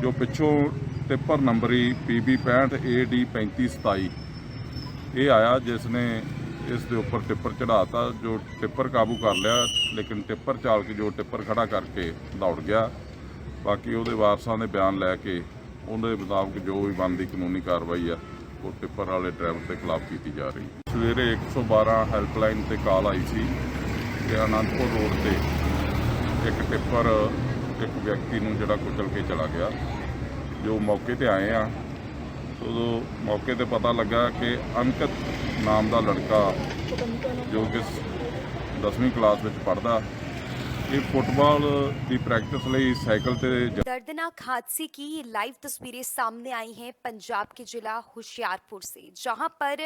ਜੋ ਪਿੱਛੋਂ ਟਿੱਪਰ ਨੰਬਰੀ PB 65 AD 3527 ਇਹ ਆਇਆ, ਜਿਸ ਨੇ ਇਸ ਦੇ ਉੱਪਰ ਟਿੱਪਰ ਚੜਾਤਾ। ਜੋ ਟਿੱਪਰ ਕਾਬੂ ਕਰ ਲਿਆ, ਲੇਕਿਨ ਟਿੱਪਰ ਚਾਲਕ ਜੋ ਟਿੱਪਰ ਖੜਾ ਕਰਕੇ ਦੌੜ ਗਿਆ। ਬਾਕੀ ਉਹਦੇ ਵਾਰਸਾਂ ਦੇ ਬਿਆਨ ਲੈ ਕੇ ਉਹਦੇ ਮੁਤਾਬਕ ਜੋ ਵੀ ਬਣਦੀ ਕਾਨੂੰਨੀ ਕਾਰਵਾਈ ਆ ਉਹ ਟਿੱਪਰ ਵਾਲੇ ਡਰਾਈਵਰ ਦੇ ਖਿਲਾਫ ਕੀਤੀ ਜਾ ਰਹੀ। ਸਵੇਰੇ 112 ਹੈਲਪਲਾਈਨ ਤੇ ਕਾਲ ਆਈ ਸੀ ਕਿ ਆਨੰਦਪੁਰ ਰੋਡ ਤੇ ਇੱਕ ਟਿੱਪਰ ਇੱਕ ਵਿਅਕਤੀ ਨੂੰ ਜਿਹੜਾ ਕੁਚਲ ਕੇ ਚਲਾ ਗਿਆ। ਜੋ ਮੌਕੇ ਤੇ ਆਏ ਆ, ਉਦੋਂ ਮੌਕੇ ਤੇ ਪਤਾ ਲੱਗਾ ਕਿ ਅੰਕਿਤ ਨਾਮ ਦਾ ਲੜਕਾ ਜੋ ਕਿ 10ਵੀਂ ਕਲਾਸ ਵਿੱਚ ਪੜ੍ਹਦਾ, ਇਹ ਫੁੱਟਬਾਲ ਦੀ ਪ੍ਰੈਕਟਿਸ ਲਈ ਸਾਈਕਲ ਤੇ दर्दनाक हादसे की ये लाइव तस्वीरें सामने आई हैं पंजाब के जिला होशियारपुर से, जहां पर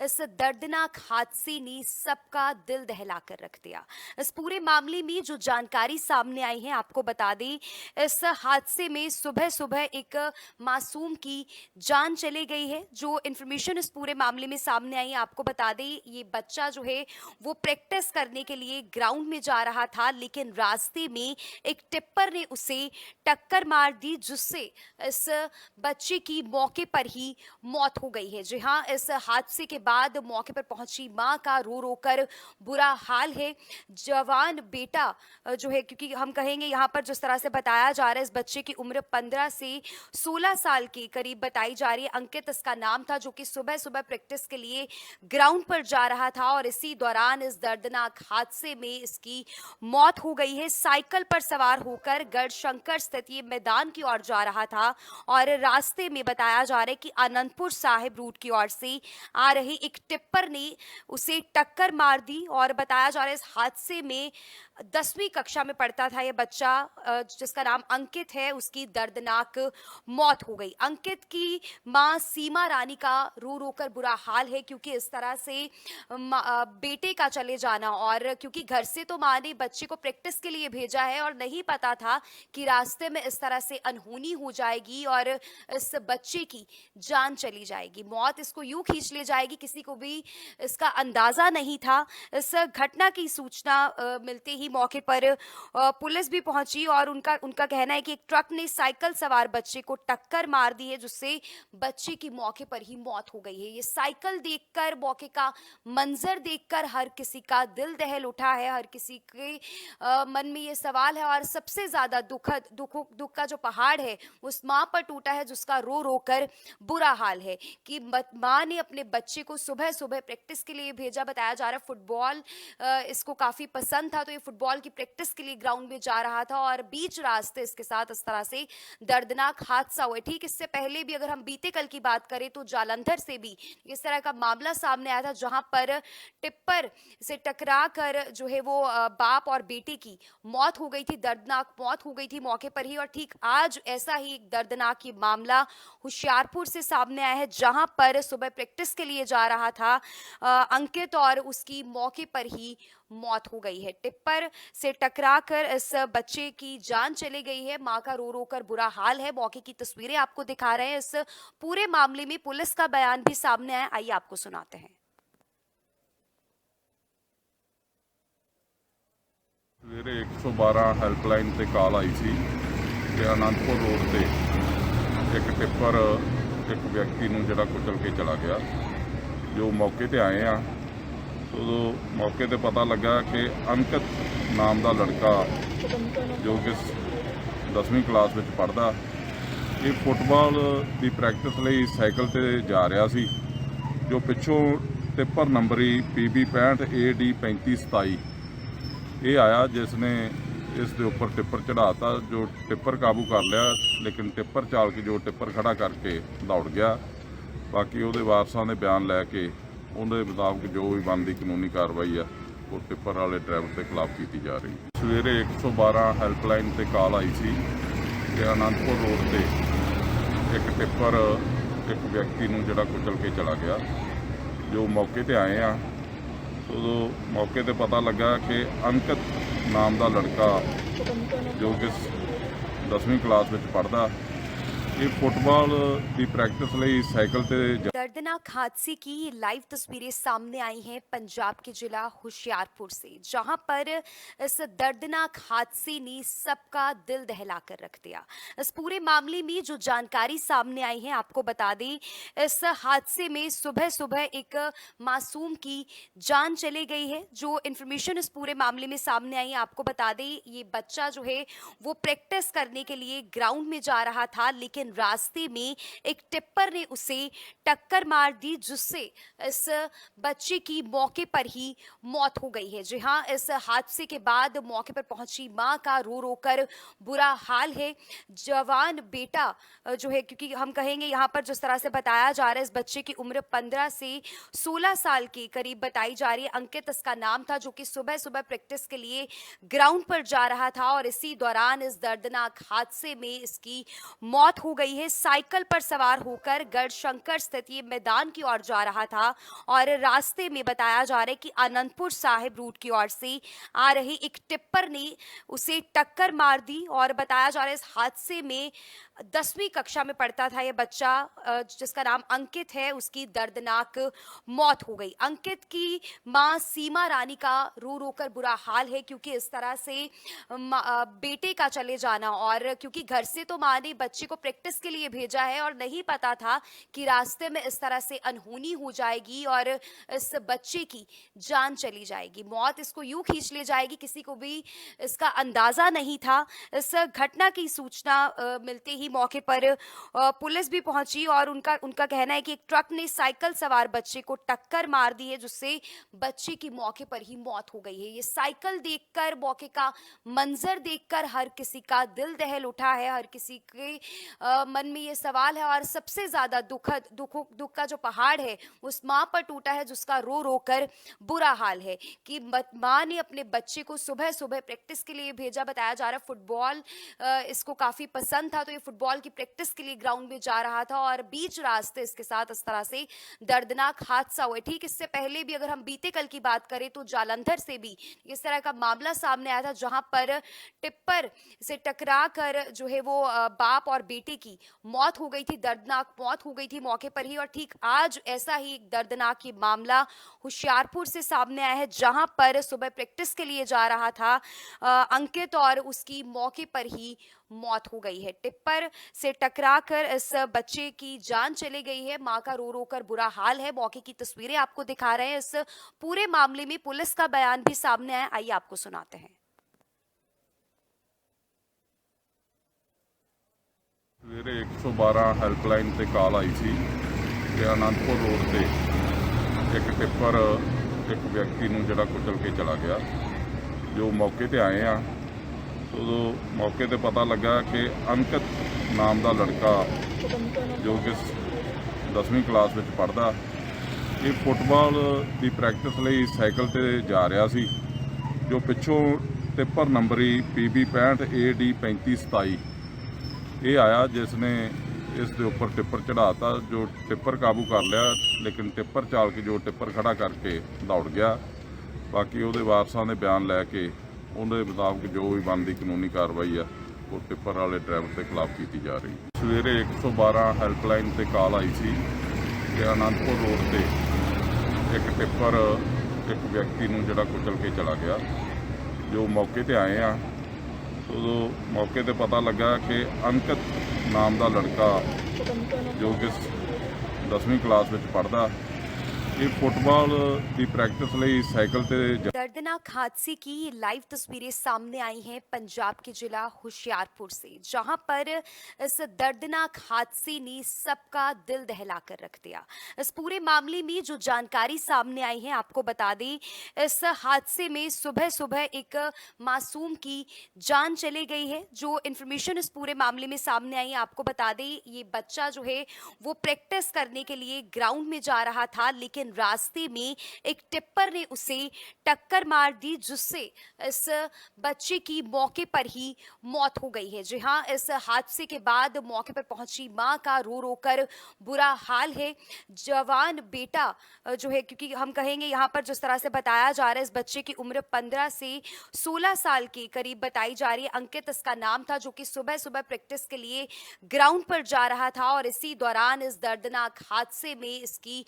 इस दर्दनाक हादसे ने सबका दिल दहला कर रख दिया। इस पूरे मामले में जो जानकारी सामने आई है आपको बता दें, इस हादसे में सुबह सुबह एक मासूम की जान चली गई है। जो इन्फॉर्मेशन इस पूरे मामले में सामने आई है आपको बता दें, ये बच्चा जो है वो प्रैक्टिस करने के लिए ग्राउंड में जा रहा था, लेकिन लेकिन रास्ते में एक टिप्पर ने उसे टक्कर मार दी, जिससे इस बच्चे की मौके पर ही मौत हो गई है। जी हाँ, इस हादसे के बाद मौके पर पहुंची मां का रो रो कर बुरा हाल है। जवान बेटा जो है, क्योंकि हम कहेंगे यहाँ पर जिस तरह से बताया जा रहा है, इस बच्चे की उम्र 15 से 16 साल के करीब बताई जा रही है। अंकित इसका नाम था, जो कि सुबह सुबह प्रैक्टिस के लिए ग्राउंड पर जा रहा था और इसी दौरान इस दर्दनाक हादसे में इसकी मौत हो गई है। साइकिल पर सवार होकर गढ़शंकर स्थित ये मैदान की ओर जा रहा था और रास्ते में बताया जा रहा है कि आनंदपुर साहिब रूट की ओर से आ रही एक टिप्पर ने उसे टक्कर मार दी और बताया जा रहा है इस हादसे में 10वीं कक्षा में पढ़ता था ये बच्चा, जिसका नाम अंकित है, उसकी दर्दनाक मौत हो गई। अंकित की मां सीमा रानी का रो रो कर बुरा हाल है, क्योंकि इस तरह से बेटे का चले जाना, और क्योंकि घर से तो मां ने बच्चे को प्रैक्टिस के लिए भेजा है और नहीं पता था कि रास्ते में इस तरह से अनहोनी हो जाएगी और इस बच्चे की जान चली जाएगी, मौत इसको यूं खींच ले जाएगी, किसी को भी इसका अंदाजा नहीं था। इस घटना की सूचना मिलते ही मौके पर पुलिस भी पहुंची और उनका कहना है कि एक ट्रक ने साइकिल सवार बच्चे को टक्कर मार दी है, जिससे बच्चे की मौके पर ही मौत हो गई है। ये साइकिल देखकर, मौके का मंजर देखकर हर किसी का दिल दहल उठा है, हर किसी के मन में ये सवाल है, और सबसे ज्यादा दुख का जो पहाड़ है उस माँ पर टूटा है, जिसका रो रो कर बुरा हाल है कि माँ ने अपने बच्चे को सुबह सुबह प्रैक्टिस के लिए भेजा। बताया जा रहा है फुटबॉल इसको काफी पसंद था, तो ये फुटबॉल की प्रैक्टिस के लिए ग्राउंड में जा रहा था और बीच रास्ते इसके साथ इस तरह से दर्दनाक हादसा हुआ। ठीक इससे पहले भी अगर हम बीते कल की बात करें तो जालंधर से भी इस तरह का मामला सामने आया था, जहां पर टिप्पर से टकरा कर जो है वो बाप और बेटे की मौत हो गई थी, दर्दनाक मौत हो गई थी मौके पर ही। और ठीक आज ऐसा ही एक दर्दनाक ये मामला होशियारपुर से सामने आया है, जहां पर सुबह प्रैक्टिस के लिए जा रहा था अंकित और उसकी मौके पर ही मौत हो गई है। टिप्पर से टकराकर इस बच्चे की जान चली गई है। मां का रो रो कर बुरा हाल है। मौके की तस्वीरें आपको दिखा रहे हैं। इस पूरे मामले में पुलिस का बयान भी सामने आया, आइए आपको सुनाते हैं। ਸਵੇਰੇ 112 ਹੈਲਪਲਾਈਨ ਤੇ ਕਾਲ ਆਈ ਸੀ ਕਿ ਆਨੰਦਪੁਰ ਰੋਡ ਤੇ ਇੱਕ ਟਿੱਪਰ ਇੱਕ ਵਿਅਕਤੀ ਨੂੰ ਜਿਹੜਾ ਕੁਚਲ ਕੇ ਚਲਾ ਗਿਆ। ਜੋ ਮੌਕੇ ਤੇ ਆਏ ਆ, ਉਦੋਂ ਮੌਕੇ ਤੇ ਪਤਾ ਲੱਗਾ ਕਿ ਅੰਕਿਤ ਨਾਮ ਦਾ ਲੜਕਾ ਜੋ ਕਿ 10ਵੀਂ ਕਲਾਸ ਵਿੱਚ ਪੜ੍ਹਦਾ, ਇਹ ਫੁੱਟਬਾਲ ਦੀ ਪ੍ਰੈਕਟਿਸ ਲਈ ਸਾਈਕਲ ਤੇ ਜਾ ਰਿਹਾ ਸੀ। ਜੋ ਪਿੱਛੋਂ ਟਿੱਪਰ ਨੰਬਰੀ PB 65 AD 3527 ਇਹ ਆਇਆ, ਜਿਸ ਨੇ ਇਸ ਦੇ ਉੱਪਰ ਟਿੱਪਰ ਚੜਾਤਾ। ਜੋ ਟਿੱਪਰ ਕਾਬੂ ਕਰ ਲਿਆ, ਲੇਕਿਨ ਟਿੱਪਰ ਚਾਲਕ ਜੋ ਟਿੱਪਰ ਖੜਾ ਕਰਕੇ ਦੌੜ ਗਿਆ। ਬਾਕੀ ਉਹਦੇ ਵਾਰਸਾਂ ਦੇ ਬਿਆਨ ਲੈ ਕੇ ਉਹਦੇ ਮੁਤਾਬਕ ਜੋ ਵੀ ਬਣਦੀ ਕਾਨੂੰਨੀ ਕਾਰਵਾਈ ਆ ਉਹ ਟਿੱਪਰ ਵਾਲੇ ਡਰਾਈਵਰ ਦੇ ਖਿਲਾਫ ਕੀਤੀ ਜਾ ਰਹੀ। ਸਵੇਰੇ 112 ਹੈਲਪਲਾਈਨ ਤੇ ਕਾਲ ਆਈ ਸੀ ਕਿ ਆਨੰਦਪੁਰ ਰੋਡ ਤੇ ਇੱਕ ਟਿੱਪਰ ਇੱਕ ਵਿਅਕਤੀ ਨੂੰ ਜਿਹੜਾ ਕੁਚਲ ਕੇ ਚਲਾ ਗਿਆ। ਜੋ ਮੌਕੇ ਤੇ ਆਏ ਆ, ਉਦੋਂ ਮੌਕੇ ਤੇ ਪਤਾ ਲੱਗਾ ਕਿ ਅੰਕਿਤ ਨਾਮ ਦਾ ਲੜਕਾ ਜੋ ਕਿ 10ਵੀਂ ਕਲਾਸ ਵਿੱਚ ਪੜ੍ਹਦਾ, ਇਹ ਫੁੱਟਬਾਲ ਦੀ ਪ੍ਰੈਕਟਿਸ ਲਈ ਸਾਈਕਲ ਤੇ दर्दनाक हादसे की ये लाइव तस्वीरें सामने आई हैं पंजाब के जिला होशियारपुर से, जहां पर इस दर्दनाक हादसे ने सबका दिल दहला कर रख दिया। इस पूरे मामले में जो जानकारी सामने आई है आपको बता दें, इस हादसे में सुबह सुबह एक मासूम की जान चली गई है। जो इन्फॉर्मेशन इस पूरे मामले में सामने आई है आपको बता दें, ये बच्चा जो है वो प्रैक्टिस करने के लिए ग्राउंड में जा रहा था, लेकिन रास्ते में एक टिप्पर ने उसे टक्कर मार दी, जिससे इस बच्चे की मौके पर ही मौत हो गई है। जी हाँ, इस हादसे के बाद मौके पर पहुंची मां का रो रो कर बुरा हाल है। जवान बेटा जो है, क्योंकि हम कहेंगे यहाँ पर जिस तरह से बताया जा रहा है, इस बच्चे की उम्र 15 से 16 साल के करीब बताई जा रही है। अंकित इसका नाम था, जो कि सुबह सुबह प्रैक्टिस के लिए ग्राउंड पर जा रहा था और इसी दौरान इस दर्दनाक हादसे में इसकी मौत हो गई है। साइकिल पर सवार होकर गढ़शंकर स्थित ये मैदान की ओर जा रहा था और रास्ते में बताया जा रहा है कि आनंदपुर साहिब रूट की ओर से आ रही एक टिप्पर ने उसे टक्कर मार दी और बताया जा रहा है इस हादसे में 10वीं कक्षा में पढ़ता था ये बच्चा जिसका नाम अंकित है, उसकी दर्दनाक मौत हो गई। अंकित की मां सीमा रानी का रो रो कर बुरा हाल है क्योंकि इस तरह से बेटे का चले जाना, और क्योंकि घर से तो मां ने बच्चे को प्रैक्टिस के लिए भेजा है और नहीं पता था कि रास्ते में इस तरह से अनहोनी हो जाएगी और इस बच्चे की जान चली जाएगी, मौत इसको यूं खींच ले जाएगी, किसी को भी इसका अंदाजा नहीं था। इस घटना की सूचना मिलते ही मौके पर पुलिस भी पहुंची और उनका उनका कहना है कि एक ट्रक ने साइकिल सवार बच्चे को टक्कर मार दी है जिससे बच्चे की मौके पर ही मौत हो गई है। ये साइकिल देखकर, मौके का मंजर देखकर हर किसी का दिल दहल उठा है, हर किसी के मन में ये सवाल है और सबसे ज्यादा दुख का जो पहाड़ है उस माँ पर टूटा है जिसका रो रो कर बुरा हाल है कि माँ ने अपने बच्चे को सुबह सुबह प्रैक्टिस के लिए भेजा। बताया जा रहा है फुटबॉल इसको काफी पसंद था, तो ये फुटबॉल की प्रैक्टिस के लिए ग्राउंड में जा रहा था और बीच रास्ते इसके साथ इस तरह से दर्दनाक हादसा हुआ। ठीक इससे पहले भी अगर हम बीते कल की बात करें तो जालंधर से भी इस तरह का मामला सामने आया था जहां पर टिप्पर से टकरा कर जो है वो बाप और बेटे की मौत हो गई थी, दर्दनाक मौत हो गई थी मौके पर ही। और ठीक आज ऐसा ही एक दर्दनाक ये मामला होशियारपुर से सामने आया है जहां पर सुबह प्रैक्टिस के लिए जा रहा था अंकित और उसकी मौके पर ही मौत हो गई है। टिप्पर से टकराकर इस बच्चे की जान चली गई है, मां का रो रो कर बुरा हाल है। मौके की तस्वीरें आपको दिखा रहे हैं। इस पूरे मामले में पुलिस का बयान भी सामने आया, आइए आपको सुनाते हैं। ਸਵੇਰੇ 112 ਹੈਲਪਲਾਈਨ ਤੇ ਕਾਲ ਆਈ ਸੀ ਕਿ ਆਨੰਦਪੁਰ ਰੋਡ ਤੇ ਇੱਕ ਟਿੱਪਰ ਇੱਕ ਵਿਅਕਤੀ ਨੂੰ ਜਿਹੜਾ ਕੁਚਲ ਕੇ ਚਲਾ ਗਿਆ। ਜੋ ਮੌਕੇ ਤੇ ਆਏ ਆ ਉਦੋਂ ਮੌਕੇ ਤੇ ਪਤਾ ਲੱਗਾ ਕਿ ਅੰਕਿਤ ਨਾਮ ਦਾ ਲੜਕਾ ਜੋ ਕਿ 10ਵੀਂ ਕਲਾਸ ਵਿੱਚ ਪੜ੍ਹਦਾ, ਇਹ ਫੁੱਟਬਾਲ ਦੀ ਪ੍ਰੈਕਟਿਸ ਲਈ ਸਾਈਕਲ ਤੇ ਜਾ ਰਿਹਾ ਸੀ। ਜੋ ਪਿੱਛੋਂ ਟਿੱਪਰ ਨੰਬਰੀ PB 65 AD 3527 ਇਹ ਆਇਆ ਜਿਸ ਨੇ ਇਸ ਦੇ ਉੱਪਰ ਟਿੱਪਰ ਚੜਾਤਾ। ਜੋ ਟਿੱਪਰ ਕਾਬੂ ਕਰ ਲਿਆ, ਲੇਕਿਨ ਟਿੱਪਰ ਚਾਲਕ ਜੋ ਟਿੱਪਰ ਖੜਾ ਕਰਕੇ ਦੌੜ ਗਿਆ। ਬਾਕੀ ਉਹਦੇ ਵਾਰਸਾਂ ਦੇ ਬਿਆਨ ਲੈ ਕੇ ਉਹਦੇ ਮੁਤਾਬਕ ਜੋ ਵੀ ਬਣਦੀ ਕਾਨੂੰਨੀ ਕਾਰਵਾਈ ਆ ਉਹ ਟਿੱਪਰ ਵਾਲੇ ਡਰਾਈਵਰ ਦੇ ਖਿਲਾਫ ਕੀਤੀ ਜਾ ਰਹੀ। ਸਵੇਰੇ 112 ਹੈਲਪਲਾਈਨ ਤੇ ਕਾਲ ਆਈ ਸੀ ਕਿ ਆਨੰਦਪੁਰ ਰੋਡ ਤੇ ਇੱਕ ਟਿੱਪਰ ਇੱਕ ਵਿਅਕਤੀ ਨੂੰ ਜਿਹੜਾ ਕੁਚਲ ਕੇ ਚਲਾ ਗਿਆ। ਜੋ ਮੌਕੇ ਤੇ ਆਏ ਆ ਉਦੋਂ ਮੌਕੇ ਤੇ ਪਤਾ ਲੱਗਾ ਕਿ ਅੰਕਿਤ ਨਾਮ ਦਾ ਲੜਕਾ ਜੋ ਕਿ 10ਵੀਂ ਕਲਾਸ ਵਿੱਚ ਪੜ੍ਹਦਾ, ਇਹ ਫੁੱਟਬਾਲ ਦੀ ਪ੍ਰੈਕਟਿਸ ਲਈ ਸਾਈਕਲ ਤੇ दर्दनाक हादसे की ये लाइव तस्वीरें सामने आई हैं पंजाब के जिला होशियारपुर से, जहां पर इस दर्दनाक हादसे ने सबका दिल दहला कर रख दिया। इस पूरे मामले में जो जानकारी सामने आई है आपको बता दें, इस हादसे में सुबह सुबह एक मासूम की जान चली गई है। जो इन्फॉर्मेशन इस पूरे मामले में सामने आई है आपको बता दें, ये बच्चा जो है वो प्रैक्टिस करने के लिए ग्राउंड में जा रहा था, लेकिन रास्ते में एक टिप्पर ने उसे टक्कर मार दी जिससे इस बच्चे की मौके पर ही मौत हो गई है। जी हाँ, इस हादसे के बाद मौके पर पहुंची मां का रो रो कर बुरा हाल है। जवान बेटा जो है, क्योंकि हम कहेंगे यहाँ पर जिस तरह से बताया जा रहा है, इस बच्चे की उम्र 15 से 16 साल के करीब बताई जा रही है। अंकित इसका नाम था, जो कि सुबह सुबह प्रैक्टिस के लिए ग्राउंड पर जा रहा था और इसी दौरान इस दर्दनाक हादसे में इसकी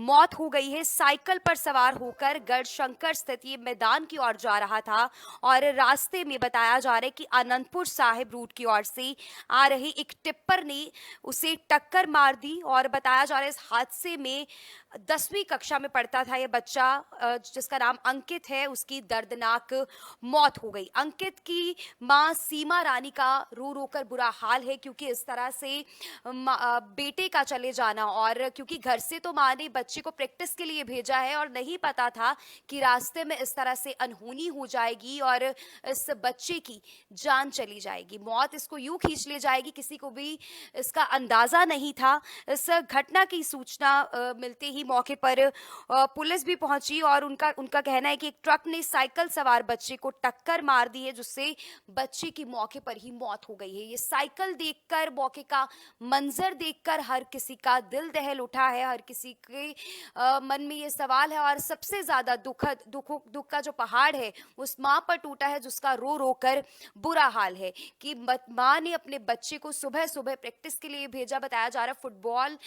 मौत हो गई है। साइकिल पर सवार होकर गढ़शंकर स्थित ये मैदान की ओर जा रहा था और रास्ते में बताया जा रहा है कि आनंदपुर साहिब रूट की ओर से आ रही एक टिप्पर ने उसे टक्कर मार दी और बताया जा रहा है इस हादसे में 10वीं कक्षा में पढ़ता था ये बच्चा जिसका नाम अंकित है, उसकी दर्दनाक मौत हो गई। अंकित की मां सीमा रानी का रो रो कर बुरा हाल है क्योंकि इस तरह से बेटे का चले जाना, और क्योंकि घर से तो मां ने बच्चे को प्रैक्टिस के लिए भेजा है और नहीं पता था कि रास्ते में इस तरह से अनहोनी हो जाएगी और इस बच्चे की जान चली जाएगी, मौत इसको यूं खींच ले जाएगी, किसी को भी इसका अंदाजा नहीं था। इस घटना की सूचना मिलते ही मौके पर पुलिस भी पहुंची और उनका उनका कहना है कि एक ट्रक ने साइकिल सवार बच्चे को टक्कर मार दी है, जिससे बच्चे की मौके पर ही मौत हो गई है। ये साइकिल देखकर, मौके का मंजर देखकर हर किसी का दिल दहल उठा है, हर किसी के मन में ये सवाल है और सबसे ज्यादा दुख का जो पहाड़ है उस माँ पर टूटा है, जिसका रो रो कर बुरा हाल है कि माँ ने अपने बच्चे को सुबह सुबह प्रैक्टिस के लिए भेजा। बताया जा रहा है फुटबॉल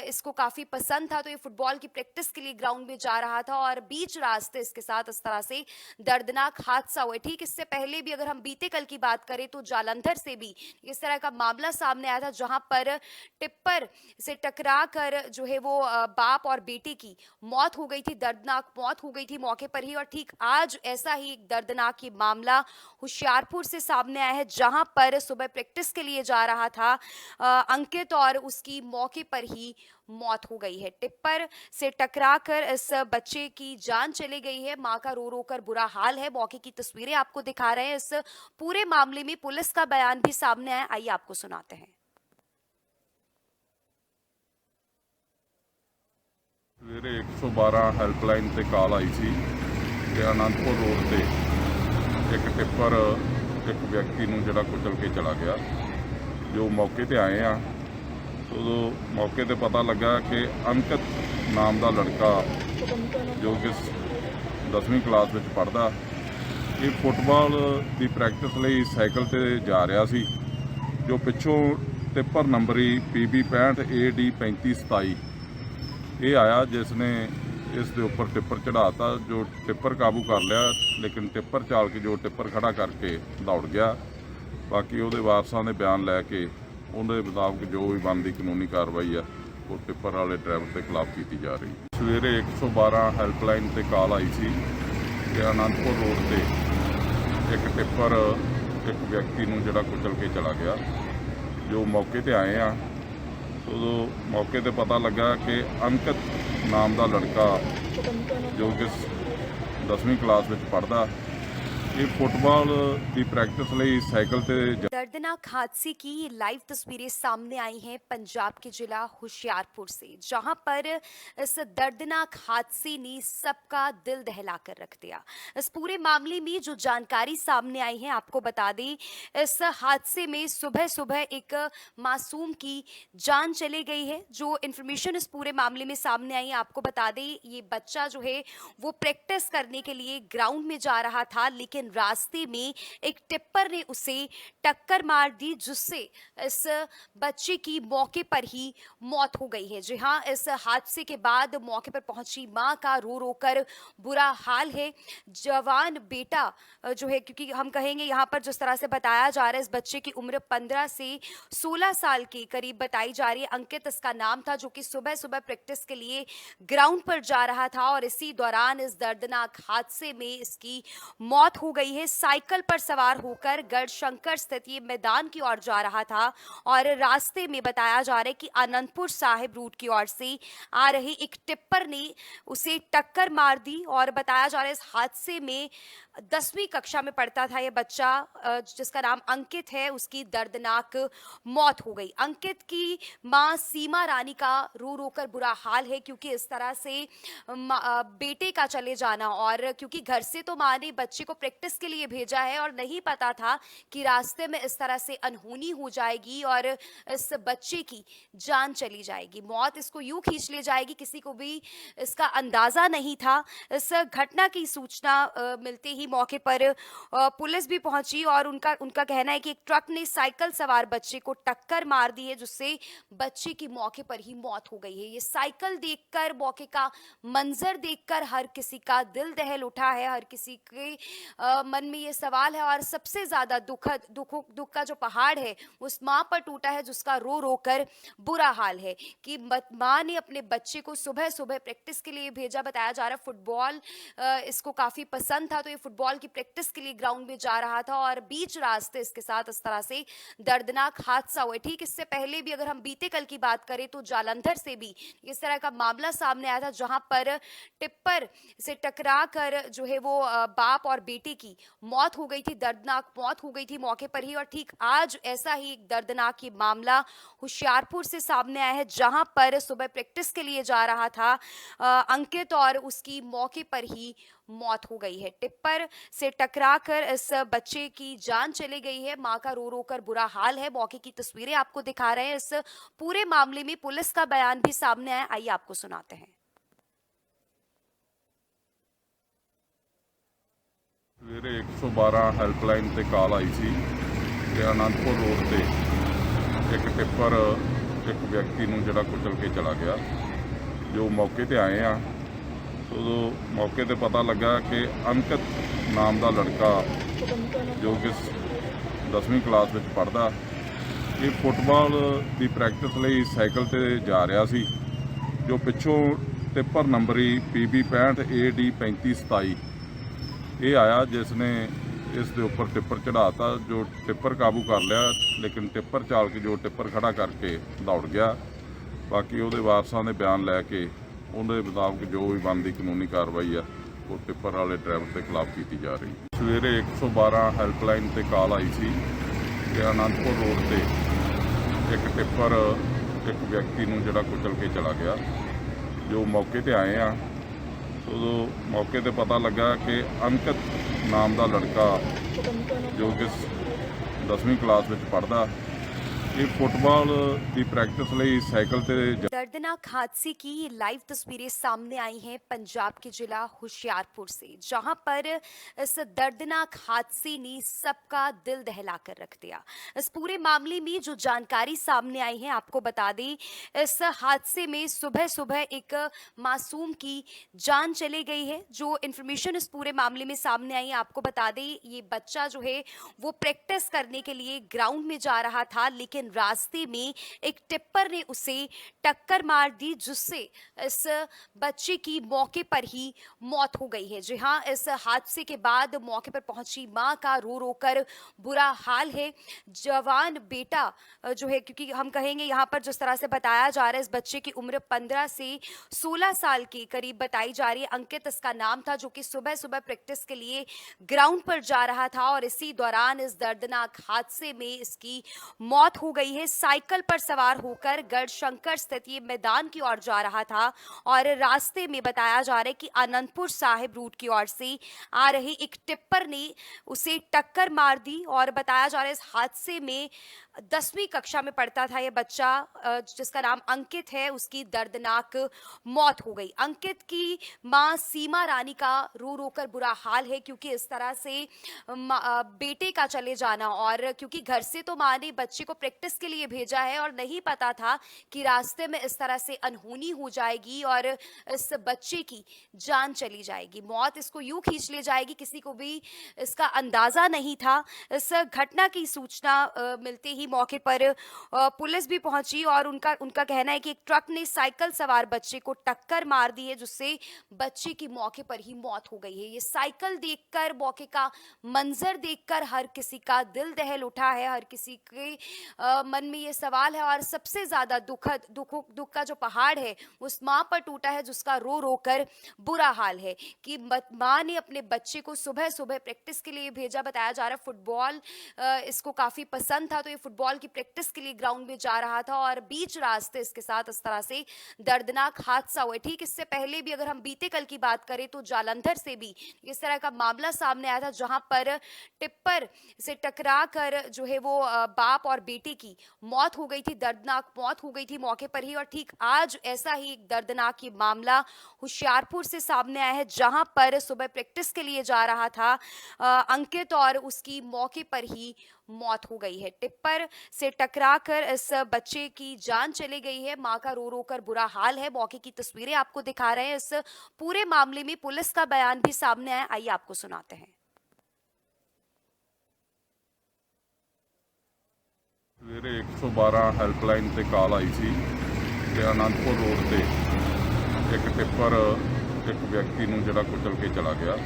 इसको काफी पसंद था, तो ये फुटबॉल की प्रैक्टिस के लिए ग्राउंड में जा रहा था और बीच रास्ते इसके साथ इस तरह से दर्दनाक हादसा हुआ। ठीक इससे पहले भी अगर हम बीते कल की बात करें तो जालंधर से भी इस तरह का मामला सामने आया था, जहां पर टिप्पर से टकरा कर जो है वो बाप और बेटे की मौत हो गई थी, दर्दनाक मौत हो गई थी मौके पर ही। और ठीक आज ऐसा ही एक दर्दनाक ये मामला होशियारपुर से सामने आया है, जहां पर सुबह प्रैक्टिस के लिए जा रहा था अंकित और उसकी मौके पर ही मौत हो गई है। टिप्पर से टकराकर इस बच्चे की जान चली गई है, मां का रो रो कर बुरा हाल है। मौके की तस्वीरें आपको दिखा रहे हैं। इस पूरे मामले में पुलिस का बयान भी सामने आया, आइए आपको सुनाते हैं। ਸਵੇਰੇ 112 ਹੈਲਪਲਾਈਨ ਤੇ ਕਾਲ ਆਈ ਸੀ ਕਿ ਆਨੰਦਪੁਰ ਰੋਡ ਤੇ ਇੱਕ ਟਿੱਪਰ ਇੱਕ ਵਿਅਕਤੀ ਨੂੰ ਜਿਹੜਾ ਕੁਚਲ ਕੇ ਚਲਾ ਗਿਆ। ਜੋ ਮੌਕੇ ਤੇ ਆਏ ਆ, ਉਦੋਂ ਮੌਕੇ ਤੇ ਪਤਾ ਲੱਗਾ ਕਿ ਅੰਕਿਤ ਨਾਮ ਦਾ ਲੜਕਾ ਜੋ ਕਿ 10ਵੀਂ ਕਲਾਸ ਵਿੱਚ ਪੜ੍ਹਦਾ, ਇਹ ਫੁੱਟਬਾਲ ਦੀ ਪ੍ਰੈਕਟਿਸ ਲਈ ਸਾਈਕਲ ਤੇ ਜਾ ਰਿਹਾ ਸੀ। ਜੋ ਪਿੱਛੋਂ ਟਿੱਪਰ ਨੰਬਰੀ PB 65 AD 3527 ਇਹ ਆਇਆ, ਜਿਸ ਨੇ ਇਸ ਦੇ ਉੱਪਰ ਟਿੱਪਰ ਚੜਾਤਾ। ਜੋ ਟਿੱਪਰ ਕਾਬੂ ਕਰ ਲਿਆ, ਲੇਕਿਨ ਟਿੱਪਰ ਚਾਲਕ ਜੋ ਟਿੱਪਰ ਖੜਾ ਕਰਕੇ ਦੌੜ ਗਿਆ। ਬਾਕੀ ਉਹਦੇ ਵਾਰਸਾਂ ਦੇ ਬਿਆਨ ਲੈ ਕੇ ਉਹਦੇ ਮੁਤਾਬਕ ਜੋ ਵੀ ਬਣਦੀ ਕਾਨੂੰਨੀ ਕਾਰਵਾਈ ਆ ਉਹ ਟਿੱਪਰ ਵਾਲੇ ਡਰਾਈਵਰ ਦੇ ਖਿਲਾਫ ਕੀਤੀ ਜਾ ਰਹੀ। ਸਵੇਰੇ 112 ਹੈਲਪਲਾਈਨ ਤੇ ਕਾਲ ਆਈ ਸੀ ਕਿ ਆਨੰਦਪੁਰ ਰੋਡ ਤੇ ਇੱਕ ਟਿੱਪਰ ਇੱਕ ਵਿਅਕਤੀ ਨੂੰ ਜਿਹੜਾ ਕੁਚਲ ਕੇ ਚਲਾ ਗਿਆ। ਜੋ ਮੌਕੇ ਤੇ ਆਏ ਆ, ਉਦੋਂ ਮੌਕੇ ਤੇ ਪਤਾ ਲੱਗਾ ਕਿ ਅੰਕਿਤ ਨਾਮ ਦਾ ਲੜਕਾ ਜੋ ਕਿ 10ਵੀਂ ਕਲਾਸ ਵਿੱਚ ਪੜ੍ਹਦਾ, ਇਹ ਫੁੱਟਬਾਲ ਦੀ ਪ੍ਰੈਕਟਿਸ ਲਈ ਸਾਈਕਲ ਤੇ दर्दनाक हादसे की ये लाइव तस्वीरें सामने आई हैं पंजाब के जिला होशियारपुर से, जहां पर इस दर्दनाक हादसे ने सबका दिल दहला कर रख दिया। इस पूरे मामले में जो जानकारी सामने आई है आपको बता दें, इस हादसे में सुबह सुबह एक मासूम की जान चली गई है। जो इन्फॉर्मेशन इस पूरे मामले में सामने आई है आपको बता दें, ये बच्चा जो है वो प्रैक्टिस करने के लिए ग्राउंड में जा रहा था, लेकिन रास्ते में एक टिप्पर ने उसे टक्कर मार दी, जिससे इस बच्चे की मौके पर ही मौत हो गई है। जी हाँ, इस हादसे के बाद मौके पर पहुंची मां का रो रो कर बुरा हाल है। जवान बेटा जो है, क्योंकि हम कहेंगे यहाँ पर जिस तरह से बताया जा रहा है, इस बच्चे की उम्र 15 से 16 साल के करीब बताई जा रही है। अंकित इसका नाम था, जो कि सुबह सुबह प्रैक्टिस के लिए ग्राउंड पर जा रहा था और इसी दौरान इस दर्दनाक हादसे में इसकी मौत हो गई है। साइकिल पर सवार होकर गढ़शंकर स्थित ये मैदान की ओर जा रहा था और रास्ते में बताया जा रहा है कि आनंदपुर साहिब रूट की ओर से आ रही एक टिप्पर ने उसे टक्कर मार दी। और बताया जा रहा है इस हादसे में 10वीं कक्षा में पढ़ता था ये बच्चा, जिसका नाम अंकित है, उसकी दर्दनाक मौत हो गई। अंकित की मां सीमा रानी का रो रो कर बुरा हाल है, क्योंकि इस तरह से बेटे का चले जाना, और क्योंकि घर से तो मां ने बच्चे को प्रैक्टिस के लिए भेजा है और नहीं पता था कि रास्ते में इस तरह से अनहोनी हो जाएगी और इस बच्चे की जान चली जाएगी, मौत इसको यूं खींच ले जाएगी, किसी को भी इसका अंदाजा नहीं था। इस घटना की सूचना मिलते ही मौके पर पुलिस भी पहुंची और उनका कहना है कि एक ट्रक ने साइकिल सवार बच्चे को टक्कर मार दी है, जिससे बच्चे की मौके पर ही मौत हो गई है। ये साइकिल देखकर, मौके का मंजर देखकर हर किसी का दिल दहल उठा है, हर किसी के मन में ये सवाल है और सबसे ज्यादा दुख का जो पहाड़ है उस मां पर टूटा है, जिसका रो रो कर बुरा हाल है कि मां ने अपने बच्चे को सुबह सुबह प्रैक्टिस के लिए भेजा। बताया जा रहा है फुटबॉल इसको काफी पसंद था, तो ये फुटबॉल की प्रैक्टिस के लिए ग्राउंड में जा रहा था और बीच रास्ते इसके साथ इस तरह से दर्दनाक हादसा हुआ। ठीक इससे पहले भी अगर हम बीते कल की बात करें तो जालंधर से भी इस तरह का मामला सामने आया था, जहां पर टिप्पर से टकरा कर जो है वो बाप और बेटे की मौत हो गई थी, दर्दनाक मौत हो गई थी मौके पर ही। और ठीक आज ऐसा ही एक दर्दनाक ये मामला होशियारपुर से सामने आया है, जहां पर सुबह प्रैक्टिस के लिए जा रहा था अंकित और उसकी मौके पर ही मौत हो गई है। टिप्पर से टकराकर इस बच्चे की जान चली गई है। मां का रो रो कर बुरा हाल है। मौके की तस्वीरें आपको दिखा रहे हैं। इस पूरे मामले में पुलिस का बयान भी सामने आया, आइए आपको सुनाते हैं। ਸਵੇਰੇ 112 ਹੈਲਪਲਾਈਨ ਤੇ ਕਾਲ ਆਈ ਸੀ ਕਿ ਆਨੰਦਪੁਰ ਰੋਡ ਤੇ ਇੱਕ ਟਿੱਪਰ ਇੱਕ ਵਿਅਕਤੀ ਨੂੰ ਜਿਹੜਾ ਕੁਚਲ ਕੇ ਚਲਾ ਗਿਆ। ਜੋ ਮੌਕੇ ਤੇ ਆਏ ਆ, ਉਦੋਂ ਮੌਕੇ ਤੇ ਪਤਾ ਲੱਗਾ ਕਿ ਅੰਕਿਤ ਨਾਮ ਦਾ ਲੜਕਾ ਜੋ ਕਿ 10ਵੀਂ ਕਲਾਸ ਵਿੱਚ ਪੜ੍ਹਦਾ, ਇਹ ਫੁੱਟਬਾਲ ਦੀ ਪ੍ਰੈਕਟਿਸ ਲਈ ਸਾਈਕਲ ਤੇ ਜਾ ਰਿਹਾ ਸੀ। ਜੋ ਪਿੱਛੋਂ ਟਿੱਪਰ ਨੰਬਰੀ PB 65 AD 3527 ਇਹ ਆਇਆ, ਜਿਸ ਨੇ ਇਸ ਦੇ ਉੱਪਰ ਟਿੱਪਰ ਚੜਾਤਾ। ਜੋ ਟਿੱਪਰ ਕਾਬੂ ਕਰ ਲਿਆ, ਲੇਕਿਨ ਟਿੱਪਰ ਚਾਲਕ ਜੋ ਟਿੱਪਰ ਖੜਾ ਕਰਕੇ ਦੌੜ ਗਿਆ। ਬਾਕੀ ਉਹਦੇ ਵਾਰਸਾਂ ਦੇ ਬਿਆਨ ਲੈ ਕੇ ਉਹਦੇ ਮੁਤਾਬਕ ਜੋ ਵੀ ਬਣਦੀ ਕਾਨੂੰਨੀ ਕਾਰਵਾਈ ਆ ਉਹ ਟਿੱਪਰ ਵਾਲੇ ਡਰਾਈਵਰ ਦੇ ਖਿਲਾਫ ਕੀਤੀ ਜਾ ਰਹੀ। ਸਵੇਰੇ 112 ਹੈਲਪਲਾਈਨ ਤੇ ਕਾਲ ਆਈ ਸੀ ਕਿ ਆਨੰਦਪੁਰ ਰੋਡ ਤੇ ਇੱਕ ਟਿੱਪਰ ਇੱਕ ਵਿਅਕਤੀ ਨੂੰ ਜਿਹੜਾ ਕੁਚਲ ਕੇ ਚਲਾ ਗਿਆ। ਜੋ ਮੌਕੇ ਤੇ ਆਏ ਆ, ਉਦੋਂ ਮੌਕੇ ਤੇ ਪਤਾ ਲੱਗਾ ਕਿ ਅੰਕਿਤ ਨਾਮ ਦਾ ਲੜਕਾ ਜੋ ਕਿ 10ਵੀਂ ਕਲਾਸ ਵਿੱਚ ਪੜ੍ਹਦਾ, ਇਹ ਫੁੱਟਬਾਲ ਦੀ ਪ੍ਰੈਕਟਿਸ ਲਈ ਸਾਈਕਲ ਤੇ दर्दनाक हादसे की ये लाइव तस्वीरें सामने आई हैं पंजाब के जिला होशियारपुर से, जहां पर इस दर्दनाक हादसे ने सबका दिल दहला कर रख दिया। इस पूरे मामले में जो जानकारी सामने आई है आपको बता दें, इस हादसे में सुबह सुबह एक मासूम की जान चली गई है। जो इन्फॉर्मेशन इस पूरे मामले में सामने आई है आपको बता दें, ये बच्चा जो है वो प्रैक्टिस करने के लिए ग्राउंड में जा रहा था, लेकिन रास्ते में एक टिप्पर ने उसे टक्कर मार दी, जिससे इस बच्चे की मौके पर ही मौत हो गई है। जी हाँ, इस हादसे के बाद मौके पर पहुंची मां का रो रो कर बुरा हाल है। जवान बेटा जो है, क्योंकि हम कहेंगे यहाँ पर जिस तरह से बताया जा रहा है, इस बच्चे की उम्र 15 से 16 साल के करीब बताई जा रही है। अंकित इसका नाम था, जो कि सुबह सुबह प्रैक्टिस के लिए ग्राउंड पर जा रहा था और इसी दौरान इस दर्दनाक हादसे में इसकी मौत हो गई है। साइकिल पर सवार होकर गढ़शंकर स्थित ये मैदान की ओर जा रहा था और रास्ते में बताया जा रहा है कि आनंदपुर साहिब रूट की ओर से आ रहे एक टिप्पर ने उसे टक्कर मार दी। और बताया जा रहा है इस हादसे में 10वीं कक्षा में पढ़ता था यह बच्चा, जिसका नाम अंकित है, उसकी दर्दनाक मौत हो गई। अंकित की मां सीमा रानी का रो रो कर बुरा हाल है, क्योंकि इस तरह से बेटे का चले जाना, और क्योंकि घर से तो मां ने बच्चे को प्रैक्टिस के लिए भेजा है और नहीं पता था कि रास्ते में इस तरह से अनहोनी हो जाएगी और इस बच्चे की जान चली जाएगी, मौत इसको यूं खींच ले जाएगी। किसी को भी इसका अंदाजा नहीं था। इस घटना की सूचना मिलते ही मौके पर पुलिस भी पहुंची और उनका कहना है कि एक ट्रक ने साइकिल सवार बच्चे को टक्कर मार दी है, जिससे बच्चे की मौके पर ही मौत हो गई है। ये साइकिल देखकर, मौके का मंजर देखकर हर किसी का दिल दहल उठा है। हर किसी के मन में ये सवाल है, और सबसे ज्यादा दुख का जो पहाड़ है उस माँ पर टूटा है, जिसका रो रो कर बुरा हाल है कि माँ ने अपने बच्चे को सुबह सुबह प्रैक्टिस के लिए भेजा। बताया जा रहा है फुटबॉल इसको काफी पसंद था, तो ये फुटबॉल की प्रैक्टिस के लिए ग्राउंड में जा रहा था और बीच रास्ते इसके साथ इस तरह से दर्दनाक हादसा हुआ। ठीक इससे पहले भी अगर हम बीते कल की बात करें तो जालंधर से भी इस तरह का मामला सामने आया था, जहां पर टिप्पर से टकरा कर जो है वो बाप और बेटे की मौत हो गई थी, दर्दनाक मौत हो गई थी मौके पर ही। और ठीक आज ऐसा ही एक दर्दनाक ये मामला होशियारपुर से सामने आया है, जहां पर सुबह प्रैक्टिस के लिए जा रहा था अंकित और उसकी मौके पर ही मौत हो गई है। टिप्पर से टकराकर इस बच्चे की जान चली गई है। मां का रो रो कर बुरा हाल है। मौके की तस्वीरें आपको दिखा रहे हैं। इस पूरे मामले में पुलिस का बयान भी सामने आया, आइए आपको सुनाते हैं। ਸਵੇਰੇ 112 ਹੈਲਪਲਾਈਨ ਤੇ ਕਾਲ ਆਈ ਸੀ ਕਿ ਆਨੰਦਪੁਰ ਰੋਡ ਤੇ ਇੱਕ ਟਿੱਪਰ ਇੱਕ ਵਿਅਕਤੀ ਨੂੰ ਜਿਹੜਾ ਕੁਚਲ ਕੇ ਚਲਾ ਗਿਆ।